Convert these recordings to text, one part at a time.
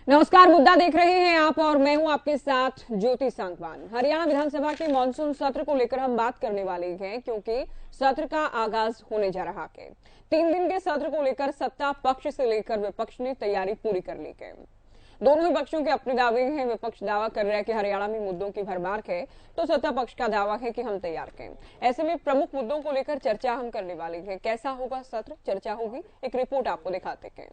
नमस्कार, मुद्दा देख रहे हैं आप और मैं हूं आपके साथ ज्योति सांगवान। हरियाणा विधानसभा के मानसून सत्र को लेकर हम बात करने वाले हैं क्योंकि सत्र का आगाज होने जा रहा है। 3 दिन के सत्र को लेकर सत्ता पक्ष से लेकर विपक्ष ने तैयारी पूरी कर ली है। दोनों ही पक्षों के अपने दावे हैं। विपक्ष दावा कर रहा है कि हरियाणा में मुद्दों की भरमार है, तो सत्ता पक्ष का दावा है कि हम तैयार हैं। ऐसे में प्रमुख मुद्दों को लेकर चर्चा हम करने वाले हैं। कैसा होगा सत्र, चर्चा होगी, एक रिपोर्ट आपको दिखाते हैं।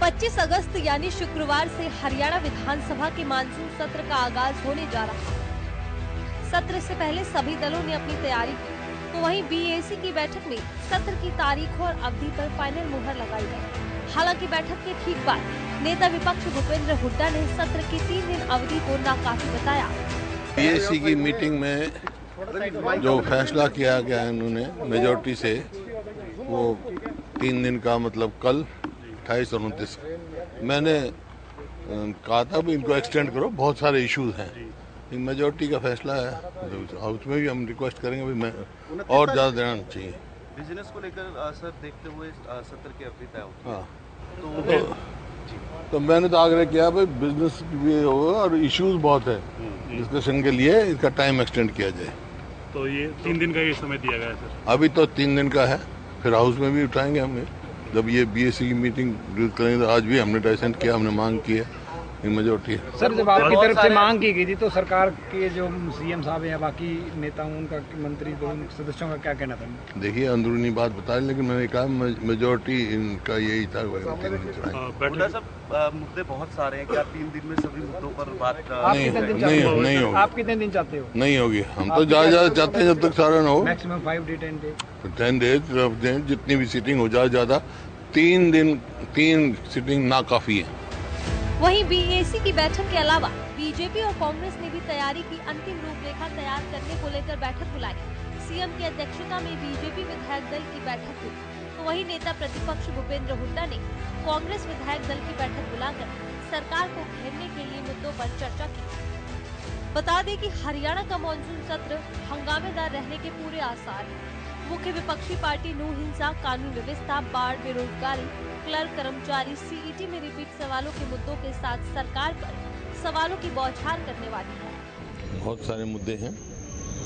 25 अगस्त यानी शुक्रवार से हरियाणा विधानसभा के मानसून सत्र का आगाज होने जा रहा है। सत्र से पहले सभी दलों ने अपनी तैयारी की, तो वहीं बीएसी की बैठक में सत्र की तारीख और अवधि पर फाइनल मुहर लगाई गई। हालांकि बैठक के ठीक बाद नेता विपक्ष भूपेंद्र हुड्डा ने सत्र की 3 दिन अवधि को नाकाफी बताया। बीएसी की मीटिंग में जो फैसला किया गया है उन्होंने मेजोरिटी से, वो 3 दिन का मतलब कल 28 और 29। मैंने कहा था भी इनको एक्सटेंड करो, बहुत सारे इश्यूज हैं। मेजोरिटी का फैसला है, हाउस में भी हम रिक्वेस्ट करेंगे भी मैं और ज़्यादा देना चाहिए। बिजनेस को लेकर सर देखते हुए सत्र की अवधि तय होगी। हाँ, तो मैंने तो आग्रह किया भाई बिजनेस भी होगा और इश्यूज बहुत है, डिस्कशन के लिए इसका टाइम एक्सटेंड किया जाए। तो ये 3 दिन का ये समय दिया गया है सर? अभी तो 3 दिन का है, फिर हाउस में भी उठाएंगे हम जब ये बीएससी की मीटिंग करेंगे। तो आज भी हमने डाइसेंट किया, हमने मांग की है मेजोरिटी। सर, जब आपकी तरफ से मांग की गई थी तो सरकार के जो सीएम साहब हैं या बाकी नेताओं उनका, मंत्री सदस्यों का क्या कहना था? देखिए अंदरूनी बात बता रहे, लेकिन मैंने कहा मेजोरिटी इनका यही था। मुद्दे बहुत सारे हैं, क्या 3 दिन में सभी मुद्दों पर बात नहीं होगी? आप कितने दिन चाहते हो? नहीं होगी, हम तो ज्यादा चाहते हैं जब तक सारा ना हो। मैक्सिमम 5 डे 10 डेज जितनी भी सीटिंग हो जाए ज्यादा। 3 दिन 3 सीटिंग ना काफी है। वहीं बीएसी की बैठक के अलावा बीजेपी और कांग्रेस ने भी तैयारी की अंतिम रूपरेखा तैयार करने को लेकर बैठक बुलाई। सीएम की अध्यक्षता में बीजेपी विधायक दल की बैठक हुई, तो वहीं नेता प्रतिपक्ष भूपेंद्र हुड्डा ने कांग्रेस विधायक दल की बैठक बुलाकर सरकार को घेरने के लिए मुद्दों पर चर्चा की। बता दें कि हरियाणा का मानसून सत्र हंगामेदार रहने के पूरे आसार हैं। मुख्य विपक्षी पार्टी नू हिंसा, कानून व्यवस्था, बाढ़, बेरोजगारी, क्लर्क, कर्मचारी, सीईटी में रिपीट सवालों के मुद्दों के साथ सरकार पर सवालों की बौछार करने वाली है। बहुत सारे मुद्दे हैं,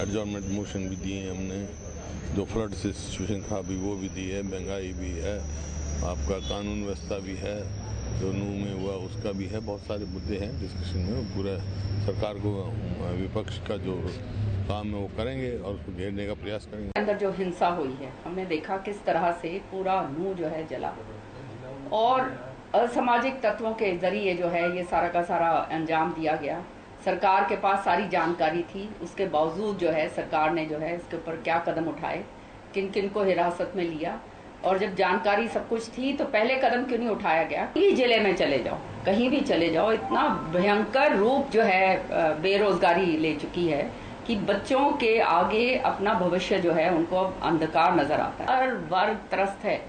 एडजॉर्नमेंट मोशन भी दिए हैं हमने, जो फ्लड से सिचुएशन था अभी वो भी दी है, महंगाई भी है, आपका कानून व्यवस्था भी है, जो नू में हुआ उसका भी है। बहुत सारे मुद्दे हैं डिस्कशन में। पूरा सरकार को विपक्ष का जो काम है वो करेंगे और उसको घेरने का प्रयास करेंगे। अंदर जो हिंसा हुई है, हमने देखा किस तरह से पूरा नू जो है जला और असामाजिक तत्वों के जरिए जो है ये सारा का सारा अंजाम दिया गया। सरकार के पास सारी जानकारी थी, उसके बावजूद जो है सरकार ने जो है इसके ऊपर क्या कदम उठाए, किन किन को हिरासत में लिया, और जब जानकारी सब कुछ थी तो पहले कदम क्यों नहीं उठाया गया? किसी जिले में चले जाओ, कहीं भी चले जाओ, इतना भयंकर रूप जो है बेरोजगारी ले चुकी है कि बच्चों के आगे अपना भविष्य जो है उनको अब अंधकार नजर आता है। हर वर्ग त्रस्त है,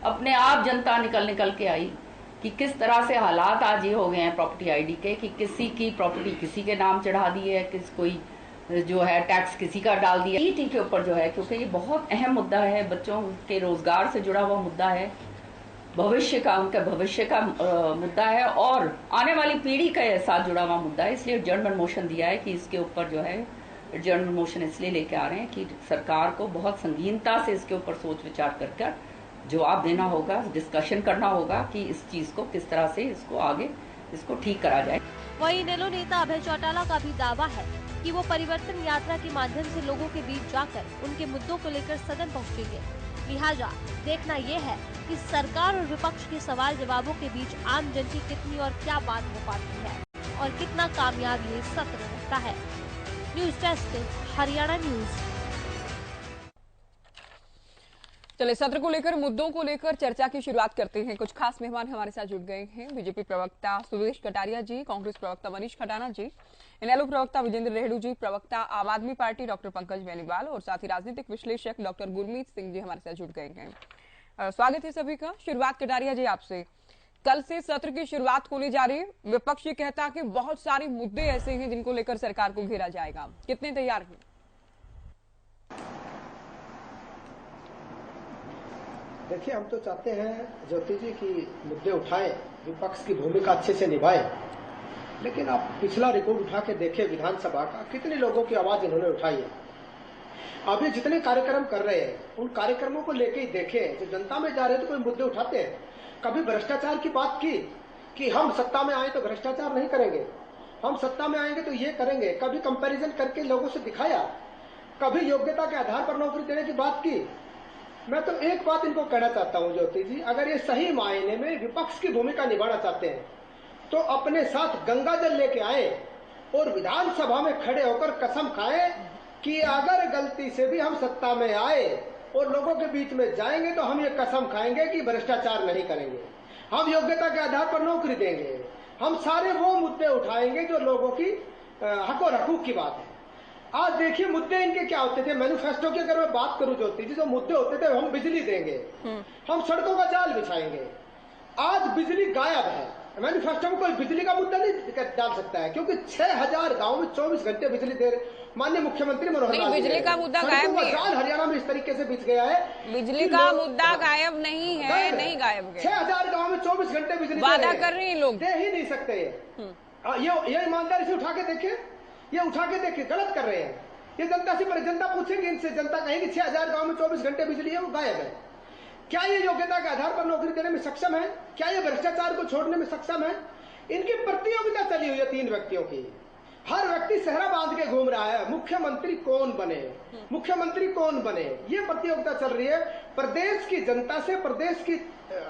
अपने आप जनता निकल के आई कि किस तरह से हालात आज ये हो गए हैं प्रॉपर्टी आईडी के कि किसी की प्रॉपर्टी किसी के नाम चढ़ा दी है, कोई जो है टैक्स किसी का डाल दिया। ईटी के ऊपर जो है, क्योंकि ये बहुत अहम मुद्दा है, बच्चों के रोजगार से जुड़ा हुआ मुद्दा है, भविष्य का, उनका भविष्य का मुद्दा है और आने वाली पीढ़ी के साथ जुड़ा हुआ मुद्दा है। इसलिए एडजर्नमेंट मोशन दिया है कि इसके ऊपर जो है एडजर्नमेंट मोशन इसलिए लेके आ रहे हैं कि सरकार को बहुत संगीनता से इसके ऊपर सोच विचार कर जवाब देना होगा, डिस्कशन करना होगा कि इस चीज को किस तरह से इसको आगे इसको ठीक करा जाए। वहीं इनेलो नेता अभय चौटाला का भी दावा है कि वो परिवर्तन यात्रा के माध्यम से लोगों के बीच जाकर उनके मुद्दों को लेकर सदन पहुंचेंगे। लिहाजा देखना ये है कि सरकार और विपक्ष के सवाल जवाबों के बीच आम जन की कितनी और क्या बात हो पाती है और कितना कामयाब ये सत्र रहता है। News desk, Haryana news. चलिए, सत्र को लेकर मुद्दों को लेकर चर्चा की शुरुआत करते हैं। कुछ खास मेहमान हमारे साथ जुड़ गए हैं। बीजेपी प्रवक्ता सुरेश कटारिया जी, कांग्रेस प्रवक्ता मनीष खटाना जी, इनेलो प्रवक्ता विजेंद्र रेहडू जी, प्रवक्ता आम आदमी पार्टी डॉक्टर पंकज बेनीवाल और साथ ही राजनीतिक विश्लेषक डॉक्टर गुरमीत सिंह जी हमारे साथ जुड़ गए हैं। स्वागत है सभी का। शुरुआत कटारिया जी आपसे। कल से सत्र की शुरुआत होने जा रही है। विपक्ष ये कहता है कि बहुत सारे मुद्दे ऐसे हैं जिनको लेकर सरकार को घेरा जाएगा, कितने तैयार हैं? देखिए, हम तो चाहते हैं ज्योति जी की मुद्दे उठाएं, विपक्ष की भूमिका अच्छे से निभाएं, लेकिन आप पिछला रिकॉर्ड उठा के देखें विधानसभा का, कितने लोगों की आवाज इन्होंने उठाई है। अभी जितने कार्यक्रम कर रहे हैं उन कार्यक्रमों को लेके ही देखें, जो जनता में जा रहे हैं तो कोई मुद्दे उठाते हैं। कभी भ्रष्टाचार की बात की कि हम सत्ता में आए तो भ्रष्टाचार नहीं करेंगे, हम सत्ता में आएंगे तो ये करेंगे, कभी कंपैरिजन करके लोगों से दिखाया, कभी योग्यता के आधार पर नौकरी देने की बात की। मैं तो एक बात इनको कहना चाहता हूं ज्योति जी, अगर ये सही मायने में विपक्ष की भूमिका निभाना चाहते हैं तो अपने साथ गंगा जल लेके आए और विधानसभा में खड़े होकर कसम खाएं कि अगर गलती से भी हम सत्ता में आए और लोगों के बीच में जाएंगे तो हम ये कसम खाएंगे कि भ्रष्टाचार नहीं करेंगे, हम योग्यता के आधार पर नौकरी देंगे, हम सारे वो मुद्दे उठाएंगे जो लोगों की हक और हकूक की बात है। आज देखिए मुद्दे इनके क्या होते थे, मैनिफेस्टो की अगर मैं बात करूं ज्योति जी, जो मुद्दे होते थे, हम बिजली देंगे, हम सड़कों का जाल बिछाएंगे। आज बिजली गायब है, मैनिफेस्टो में कोई बिजली का मुद्दा नहीं डाल सकता है, क्योंकि 6000 गांव में 24 घंटे बिजली दे रहे माननीय मुख्यमंत्री मनोहर लाल। बिजली का मुद्दा गायब नहीं है, हरियाणा में इस तरीके से बिछ गया है, बिजली का मुद्दा गायब नहीं है, नहीं गायब है। 6000 गांव में 24 घंटे बिजली वादा कर रहे हैं लोग, दे ही नहीं सकते। ये ईमानदारी से उठा के देखे, ये उठा के देखे, गलत कर रहे हैं। ये जनता से जनता पूछेंगे इनसे, जनता कहेगी 6000 गांव में 24 घंटे बिजली है, वो गायब है। क्या ये योग्यता के आधार पर नौकरी देने में सक्षम है? क्या ये भ्रष्टाचार को छोड़ने में सक्षम है? इनकी प्रतियोगिता चली हुई है 3 व्यक्तियों की, हर व्यक्ति सहरा बांध के घूम रहा है, मुख्यमंत्री कौन बने, मुख्यमंत्री कौन बने, ये प्रतियोगिता चल रही है। प्रदेश की जनता से, प्रदेश की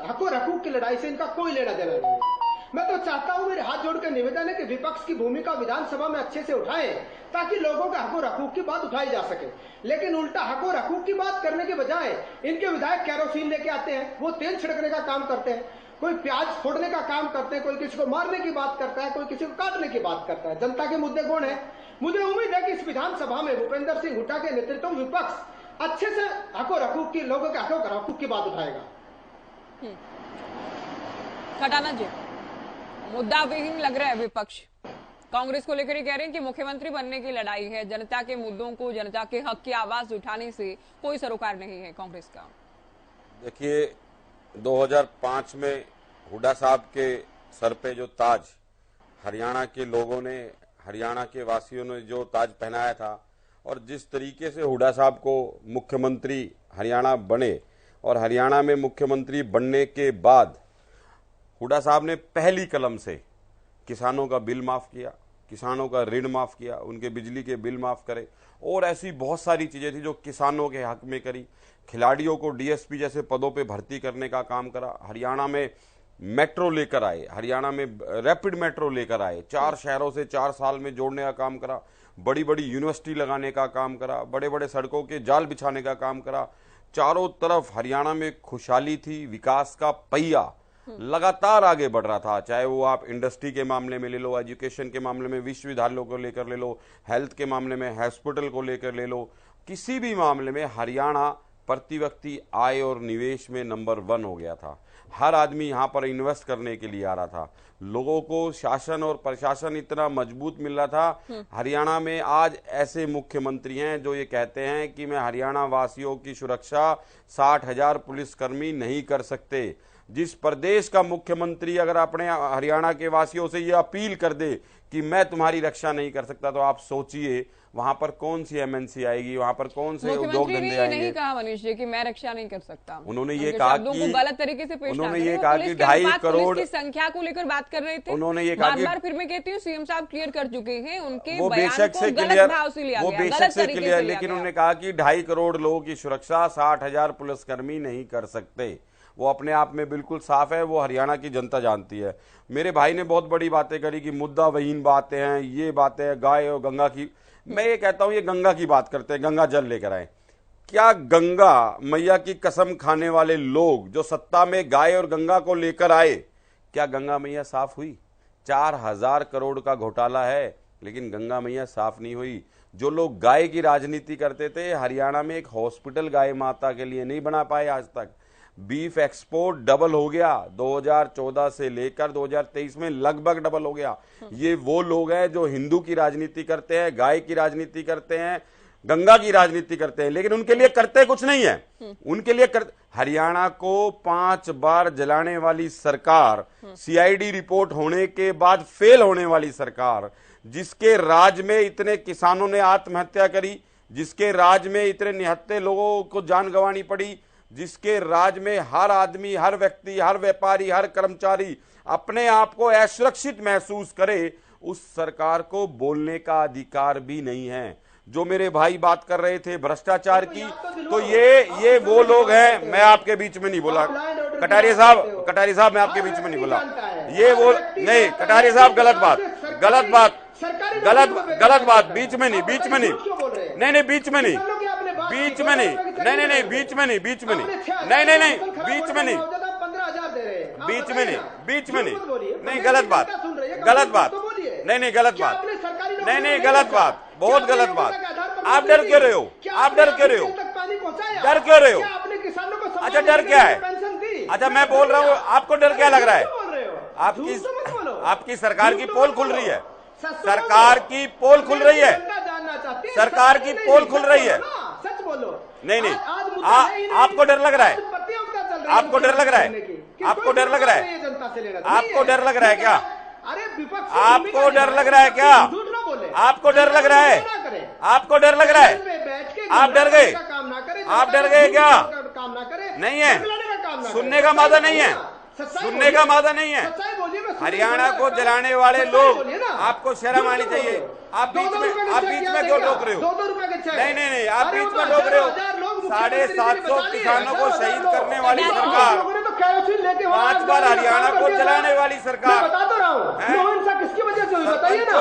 हक और हकूक की लड़ाई से इनका कोई लेना देना नहीं है। मैं तो चाहता हूं, मेरे हाथ जोड़ के निवेदन है कि विपक्ष की भूमिका विधानसभा में अच्छे से उठाएं ताकि लोगों के हक और हकूक की बात उठाई जा सके, लेकिन उल्टा हक और हकूक की बात करने के बजाय इनके विधायक कैरोसिन लेके आते हैं, वो तेल छिड़कने का काम करते हैं, कोई प्याज फोड़ने का काम करते हैं, कोई किसी को मारने की बात करता है, कोई किसी को काटने की बात करता है। जनता के मुद्दे कौन है? मुझे उम्मीद है कि इस विधानसभा में भूपेंद्र सिंह हुड्डा के नेतृत्व में विपक्ष अच्छे से हक और हकूक की, लोगों के हक और हकूक की बात उठाएगा। खटाना जी, मुद्दा विहीन लग रहा है विपक्ष, कांग्रेस को लेकर कह रहे हैं कि मुख्यमंत्री बनने की लड़ाई है, जनता के मुद्दों को, जनता के हक की आवाज उठाने से कोई सरोकार नहीं है कांग्रेस का। देखिए, 2005 में हुड्डा साहब के सर पे जो ताज हरियाणा के लोगों ने, हरियाणा के वासियों ने जो ताज पहनाया था, और जिस तरीके से हुड्डा साहब को मुख्यमंत्री हरियाणा बने, और हरियाणा में मुख्यमंत्री बनने के बाद हुड्डा साहब ने पहली कलम से किसानों का बिल माफ किया, किसानों का ऋण माफ किया, उनके बिजली के बिल माफ करे, और ऐसी बहुत सारी चीजें थी जो किसानों के हक में करी। खिलाड़ियों को डीएसपी जैसे पदों पे भर्ती करने का काम करा, हरियाणा में मेट्रो लेकर आए, हरियाणा में रैपिड मेट्रो लेकर आए, 4 शहरों से 4 साल में जोड़ने का काम करा, बड़ी बड़ी यूनिवर्सिटी लगाने का काम करा, बड़े बड़े सड़कों के जाल बिछाने का काम करा। चारों तरफ हरियाणा में खुशहाली थी, विकास का पहिया लगातार आगे बढ़ रहा था, चाहे वो आप इंडस्ट्री के मामले में ले लो, एजुकेशन के मामले में विश्वविद्यालयों को लेकर ले लो, हेल्थ के मामले में हॉस्पिटल को लेकर ले लो, किसी भी मामले में हरियाणा प्रति व्यक्ति आय और निवेश में नंबर 1 हो गया था। हर आदमी यहाँ पर इन्वेस्ट करने के लिए आ रहा था, लोगों को शासन और प्रशासन इतना मजबूत मिल रहा था। हरियाणा में आज ऐसे मुख्यमंत्री हैं जो ये कहते हैं कि मैं हरियाणा वासियों की सुरक्षा 60,000 पुलिसकर्मी नहीं कर सकते। जिस प्रदेश का मुख्यमंत्री अगर अपने हरियाणा के वासियों से ये अपील कर दे कि मैं तुम्हारी रक्षा नहीं कर सकता, तो आप सोचिए वहां पर कौन सी एमएनसी आएगी, वहां पर कौन से उद्योग धंधे आएंगे। नहीं कहा मनीष जी कि मैं रक्षा नहीं कर सकता, उन्होंने ये कहा कि गलत तरीके से पेश, उन्होंने ये कहा कि 2.5 करोड़ की संख्या को लेकर बात कर रहे थे। उन्होंने ये कहा बार फिर मैं कहती हूँ सीएम साहब क्लियर कर चुके हैं, उनके वो बेशक से क्लियर, लेकिन उन्होंने कहा कि 2.5 करोड़ लोगों की सुरक्षा 60,000 पुलिसकर्मी नहीं कर सकते। वो अपने आप में बिल्कुल साफ है, वो हरियाणा की जनता जानती है। मेरे भाई ने बहुत बड़ी बातें करी कि मुद्दा वहीन बातें हैं, ये बातें गाय और गंगा की। मैं ये कहता हूं ये गंगा की बात करते हैं, गंगा जल लेकर आए। क्या गंगा मैया की कसम खाने वाले लोग जो सत्ता में गाय और गंगा को लेकर आए, क्या गंगा मैया साफ हुई? 4000 करोड़ का घोटाला है, लेकिन गंगा मैया साफ नहीं हुई। जो लोग गाय की राजनीति करते थे, हरियाणा में एक हॉस्पिटल गाय माता के लिए नहीं बना पाए आज तक। बीफ एक्सपोर्ट डबल हो गया, 2014 से लेकर 2023 में लगभग डबल हो गया। ये वो लोग हैं जो हिंदू की राजनीति करते हैं, गाय की राजनीति करते हैं, गंगा की राजनीति करते हैं, लेकिन उनके लिए करते कुछ नहीं है। उनके लिए हरियाणा को 5 बार जलाने वाली सरकार, सीआईडी रिपोर्ट होने के बाद फेल होने वाली सरकार, जिसके राज में इतने किसानों ने आत्महत्या करी, जिसके राज में इतने निहत्थे लोगों को जान गंवानी पड़ी, जिसके राज में हर आदमी, हर व्यक्ति, हर व्यापारी, हर कर्मचारी अपने आप को असुरक्षित महसूस करे, उस सरकार को बोलने का अधिकार भी नहीं है। जो मेरे भाई बात कर रहे थे भ्रष्टाचार की, तो ये वो लोग हैं। मैं आपके बीच में नहीं बोला कटारिया साहब, मैं आपके बीच में नहीं बोला। ये वो नहीं, कटारिया साहब, गलत बात, बीच में नहीं, बीच में नहीं, नहीं, बीच में नहीं, बीच में नहीं, नहीं, बीच में नहीं, बीच में नहीं, नहीं, बीच में नहीं, बीच में नहीं, बीच में नहीं, गलत बात, नहीं, गलत बात, नहीं, गलत बात, बहुत गलत बात। आप डर क्यों रहे हो? आप डर क्यों रहे हो? डर क्यों रहे हो? अच्छा, डर क्या है? अच्छा, मैं बोल रहा हूँ, आपको डर क्या लग रहा है? आपकी सरकार की पोल खुल रही है, सरकार की पोल खुल रही है, सरकार की पोल खुल रही है। सच बोलो। नहीं, आपको डर लग रहा है? आपको डर लग रहा है? आपको डर लग रहा है? आपको डर लग रहा है क्या? आपको डर लग रहा है क्या? आपको डर लग रहा है? आपको डर लग रहा है? आप डर गए? आप डर गए क्या? नहीं है, सुनने का मादा नहीं है, सुनने का मादा नहीं है। हरियाणा को जलाने वाले लोग, आपको शर्म आनी चाहिए। आप बीच में क्यों रोक रहे हो? नहीं, आप बीच में रोक रहे हो। 750 किसानों को शहीद करने वाली सरकार, 5 बार हरियाणा को जलाने वाली सरकार, बता तो रहा हूँ। किसकी वजह से हुई बताइए ना,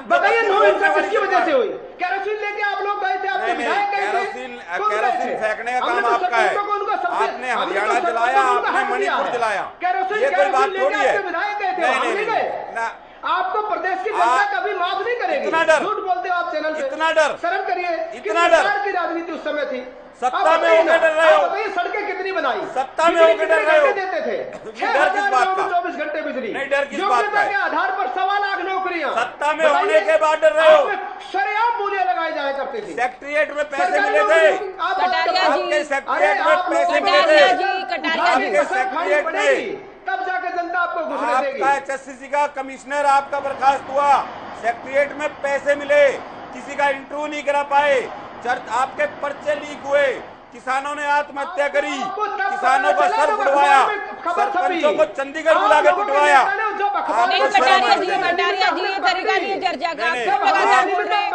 बताइए। किसकी वजह से हुई? केरोसिन लेके आप लोग गए थे, आपके विधायक गए थे। केरोसिन फेंकने का काम आपका है। आपने हरियाणा जलाया, आपने मणिपुर जलाया, ये कोई बात थोड़ी है। नहीं, आपको प्रदेश की जनता कभी माफ नहीं करेगी। इतना डर, झूठ बोलते हो आप चैनल पे। इतना डर, शर्म करिए। इतना डर की राजनीति उस समय थी। सत्ता में होकर डर रहे हो? सड़कें कितनी बनाई? सत्ता में होकर डर रहे हो? देते थे डर किस बात का? 24 घंटे बिजली। नहीं, डर किस बात का? के आधार पर 1.25 लाख नौकरियां। सत्ता में होने के बाद डर रहे हो? शरेआम मूल्य लगाए जाया करते थे। सेक्रेटरिएट में पैसे मिले थे, आपके सेक्रेटरिएट में पैसे मिले थे, आपके सेक्रेटरिएट में, तब जाके जनता आपको घुसने देगी। आपका HSCC का कमिश्नर आपका बर्खास्त हुआ, सेक्रेटरिएट में पैसे मिले, किसी का इंटरव्यू नहीं करा पाए, आपके पर्चे लीक हुए, किसानों ने आत्महत्या करी, किसानों का सर फुटवाया, सरपंचों को चंडीगढ़ बुला के पिटवाया। कटारिया जी, ये तरीका नहीं है चर्चा का। आप लगातार बोल रहे हैं,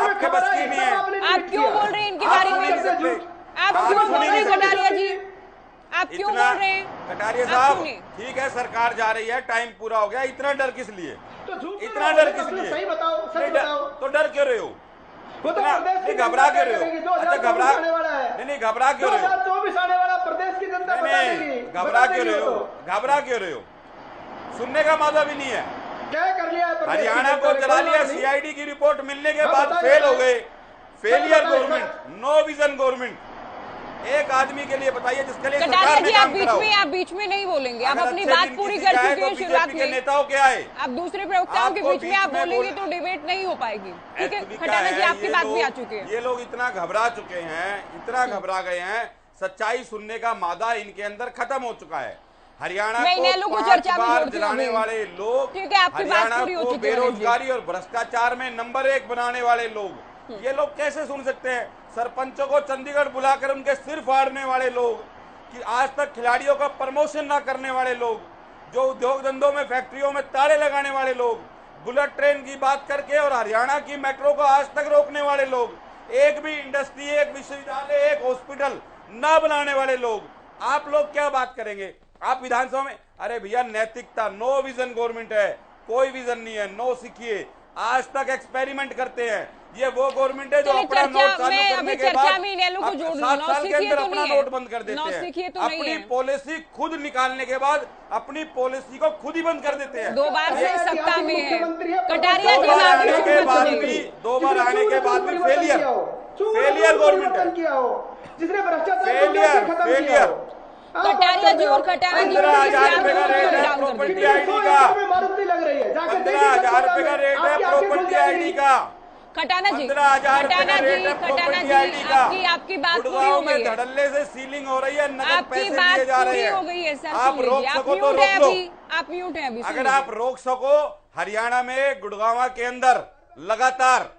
आपके बस की नहीं है। आप क्यों बोल रहे हैं इनके बारे में? आप क्यों बोल रहे हैं कटारिया जी? आप क्यों बोल रहे हैं? कटारिया साहब, ठीक है, सरकार जा रही है, टाइम पूरा हो गया, इतना डर किस लिए? इतना डर किस लिए? सही बताओ, सच बताओ। तो डर क्यों रहे हो? नहीं, घबरा क्यों रहे हो? अच्छा, घबरा नहीं, घबरा क्यों रहे हो? 2024 आने वाला प्रदेश की जनता नहीं, घबरा क्यों रहे हो? घबरा क्यों रहे हो? सुनने का मादा भी नहीं है। क्या कर लिया? हरियाणा को जला लिया, सीआईडी की रिपोर्ट मिलने के बाद फेल हो गए। Failure government, no vision government. एक आदमी के लिए बताइए जिसके लिए सरकार ने काम करा हो। आप बीच में नहीं बोलेंगे, आप अपनी बात पूरी कर चुके हैं शुरुआत में। नेताओं के आए, आप दूसरे प्रवक्ताओं के बीच में आप बोलेंगे तो डिबेट नहीं हो पाएगी। ठीक है, खटाना जी, आपकी बात भी आ चुकी है। ये लोग इतना घबरा चुके हैं, इतना घबरा गए हैं, सच्चाई सुनने का मादा इनके अंदर खत्म हो चुका है। हरियाणा को 5 बार जलाने वाले लोग, हरियाणा को बेरोजगारी और भ्रष्टाचार में नंबर 1 बनाने वाले लोग, ये लोग कैसे सुन सकते हैं? सरपंचों को चंडीगढ़ बुलाकर उनके सिर फाड़ने वाले लोग, कि आज तक खिलाड़ियों का प्रमोशन ना करने वाले लोग, जो उद्योग धंधों में, फैक्ट्रियों में ताले लगाने वाले लोग, बुलेट ट्रेन की बात करके और हरियाणा की मेट्रो को आज तक रोकने वाले लोग, एक भी इंडस्ट्री, एक विश्वविद्यालय, एक हॉस्पिटल ना बनाने वाले लोग, आप लोग क्या बात करेंगे? आप विधानसभा में, अरे भैया नैतिकता, नो विजन गवर्नमेंट है, कोई विजन नहीं है, नो सीखिए, आज तक एक्सपेरिमेंट करते हैं। ये वो गवर्नमेंट है जो अपना नोट चालू करने के बाद 7 साल के अंदर अपना नोट बंद कर देते हैं, अपनी पॉलिसी खुद निकालने के बाद अपनी पॉलिसी को खुद ही बंद कर देते हैं। 2 बार से सत्ता में है कटारिया जी, 2 बार आने के बाद भी फेलियर गवर्नमेंट है, जिसने भ्रष्टाचार फेलियर। कटारिया जी और कटारिया जी 15,000 रुपए का रेट है प्रॉपर्टी आईडी का, मारुति लग रही है, 15,000 रुपए का रेट है प्रॉपर्टी आईडी का। खटाना जी, 15,000 खटाना जी, प्रॉपर्टी जी, आईडी का आपकी बात पूरी हो गुड़गांव गई में है। धड़ल्ले से सीलिंग हो रही है, नकद आपकी पैसे बात दिए जा रहे पूरी हैं। हो गई है सर, आप सुन रोक लीजिए। सको तो म्यूट है रोक लो। अभी, आप म्यूट है अभी, सुन अगर लीजिए। आप रोक सको, हरियाणा में गुड़गांव के अंदर लगातार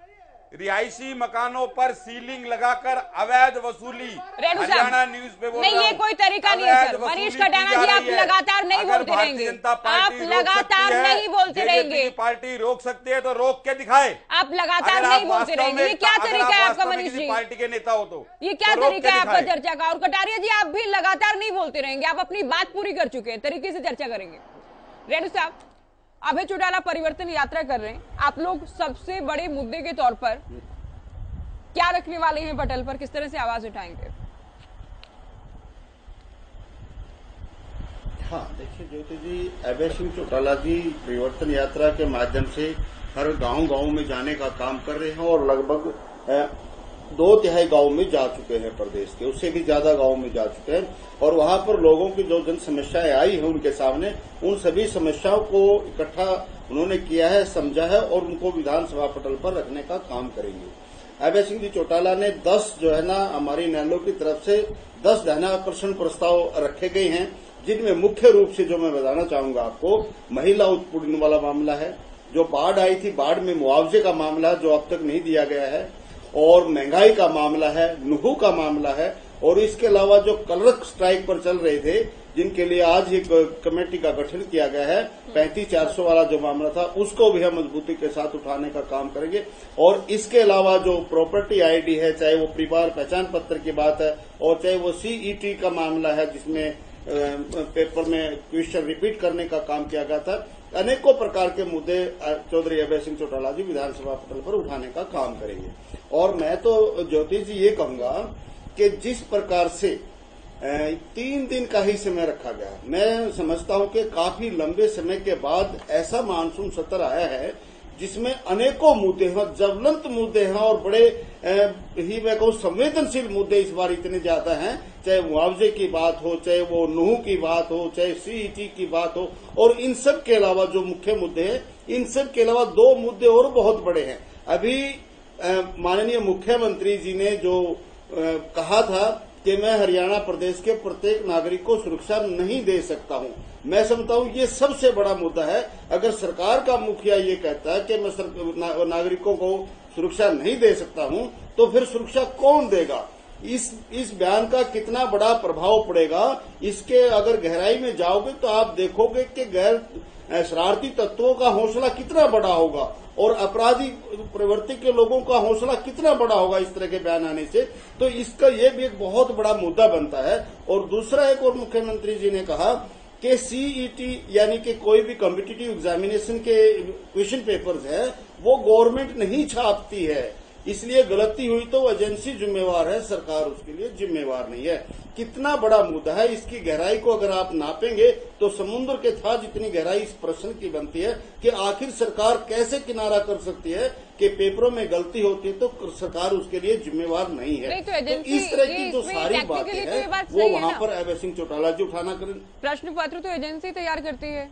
रिहायशी मकानों पर सीलिंग लगाकर अवैध वसूली, रेणु साहब, हरियाणा न्यूज पे बोल नहीं, रहा ये हूं, कोई तरीका नहीं है सर। अवैध मनीष वसूली खटाना की जा जी, आप रही है। लगातार नहीं अगर बोलते भारतीय रहेंगे, जनता आप पार्टी रोक लगातार सकती है, नहीं बोलते JJP रहेंगे, की पार्टी रोक सकती है तो रोक के दिखाए। आप लगातार अगर नहीं आप बोलते वास्तव रहेंगे। में- ये क्या अगर तरीका आप है आपका वास्तव में मनीष किसी जी? पार्टी के नेता हो तो ये क्या तो रोक तरीका के है आपका दिखाए। चर्चा का? और कटारिया जी, आप भी लगातार नहीं बोलते रहेंगे, आप अपनी बात पूरी कर चुके हैं, तरीके से चर्चा करेंगे। रेणु साहब, अभय चौटाला परिवर्तन यात्रा कर रहे हैं, आप लोग सबसे बड़े मुद्दे के तौर पर क्या रखने वाले हैं पटल पर, किस तरह से आवाज उठाएंगे? हाँ, देखिए ज्योति जी, अभय सिंह चौटाला जी परिवर्तन यात्रा के माध्यम से हर गांव में जाने का काम कर रहे हैं और लगभग 2/3 गांव में जा चुके हैं प्रदेश के, उससे भी ज्यादा गांव में जा चुके हैं। और वहां पर लोगों की जो जन समस्याएं आई हैं उनके सामने, उन सभी समस्याओं को इकट्ठा उन्होंने किया है, समझा है और उनको विधानसभा पटल पर रखने का काम करेंगे। अभय सिंह जी चौटाला ने 10 जो है ना हमारी नैलो की तरफ से 10 ध्यानाकर्षण प्रस्ताव रखे गए हैं, जिनमें मुख्य रूप से जो मैं बताना चाहूंगा आपको, महिला उत्पीड़न वाला मामला है, जो बाढ़ आई थी, बाढ़ में मुआवजे का मामला जो अब तक नहीं दिया गया है, और महंगाई का मामला है, नुहू का मामला है, और इसके अलावा जो क्लर्क स्ट्राइक पर चल रहे थे, जिनके लिए आज एक कमेटी का गठन किया गया है, 35,400 वाला जो मामला था, उसको भी हम मजबूती के साथ उठाने का काम करेंगे। और इसके अलावा जो प्रॉपर्टी आईडी है, चाहे वो परिवार पहचान पत्र की बात है और चाहे वो CET का मामला है, जिसमें पेपर में क्वेश्चन रिपीट करने का काम किया गया था, अनेकों प्रकार के मुद्दे चौधरी अभय सिंह चौटाला जी विधानसभा पटल पर उठाने का काम करेंगे। और मैं तो ज्योति जी ये कहूंगा कि जिस प्रकार से 3 दिन का ही समय रखा गया, मैं समझता हूं कि काफी लंबे समय के बाद ऐसा मानसून सत्र आया है जिसमें अनेकों मुद्दे हैं, ज्वलंत मुद्दे हैं और बड़े ही मैं कहूं संवेदनशील मुद्दे इस बार इतने ज्यादा हैं, चाहे मुआवजे की बात हो, चाहे वो नुहू की बात हो, चाहे CET की बात हो, और इन सब के अलावा जो मुख्य मुद्दे हैं, इन सब के अलावा 2 मुद्दे और बहुत बड़े हैं। अभी माननीय मुख्यमंत्री जी ने जो कहा था कि मैं हरियाणा प्रदेश के प्रत्येक नागरिक को सुरक्षा नहीं दे सकता हूं, मैं समझता हूं ये सबसे बड़ा मुद्दा है। अगर सरकार का मुखिया ये कहता है कि मैं नागरिकों को सुरक्षा नहीं दे सकता हूं, तो फिर सुरक्षा कौन देगा? इस बयान का कितना बड़ा प्रभाव पड़ेगा, इसके अगर गहराई में जाओगे तो आप देखोगे कि गैर शरारती तत्वों का हौसला कितना बड़ा होगा और अपराधी प्रवृत्ति के लोगों का हौसला कितना बड़ा होगा इस तरह के बयान आने से। तो इसका ये भी एक बहुत बड़ा मुद्दा बनता है। और दूसरा एक और मुख्यमंत्री जी ने कहा कि CET यानी कि कोई भी कॉम्पिटिटिव एग्जामिनेशन के क्वेश्चन पेपर्स है वो गवर्नमेंट नहीं छापती है, इसलिए गलती हुई तो एजेंसी जिम्मेवार है, सरकार उसके लिए जिम्मेवार नहीं है। कितना बड़ा मुद्दा है, इसकी गहराई को अगर आप नापेंगे तो समुद्र के था जितनी गहराई इस प्रश्न की बनती है कि आखिर सरकार कैसे किनारा कर सकती है कि पेपरों में गलती होती है तो सरकार उसके लिए जिम्मेवार नहीं है। तो इस तरह की जो सारी बातें हैं वो वहाँ पर अभय सिंह चौटाला जी उठाना करें। प्रश्न पत्र तो एजेंसी तैयार करती है,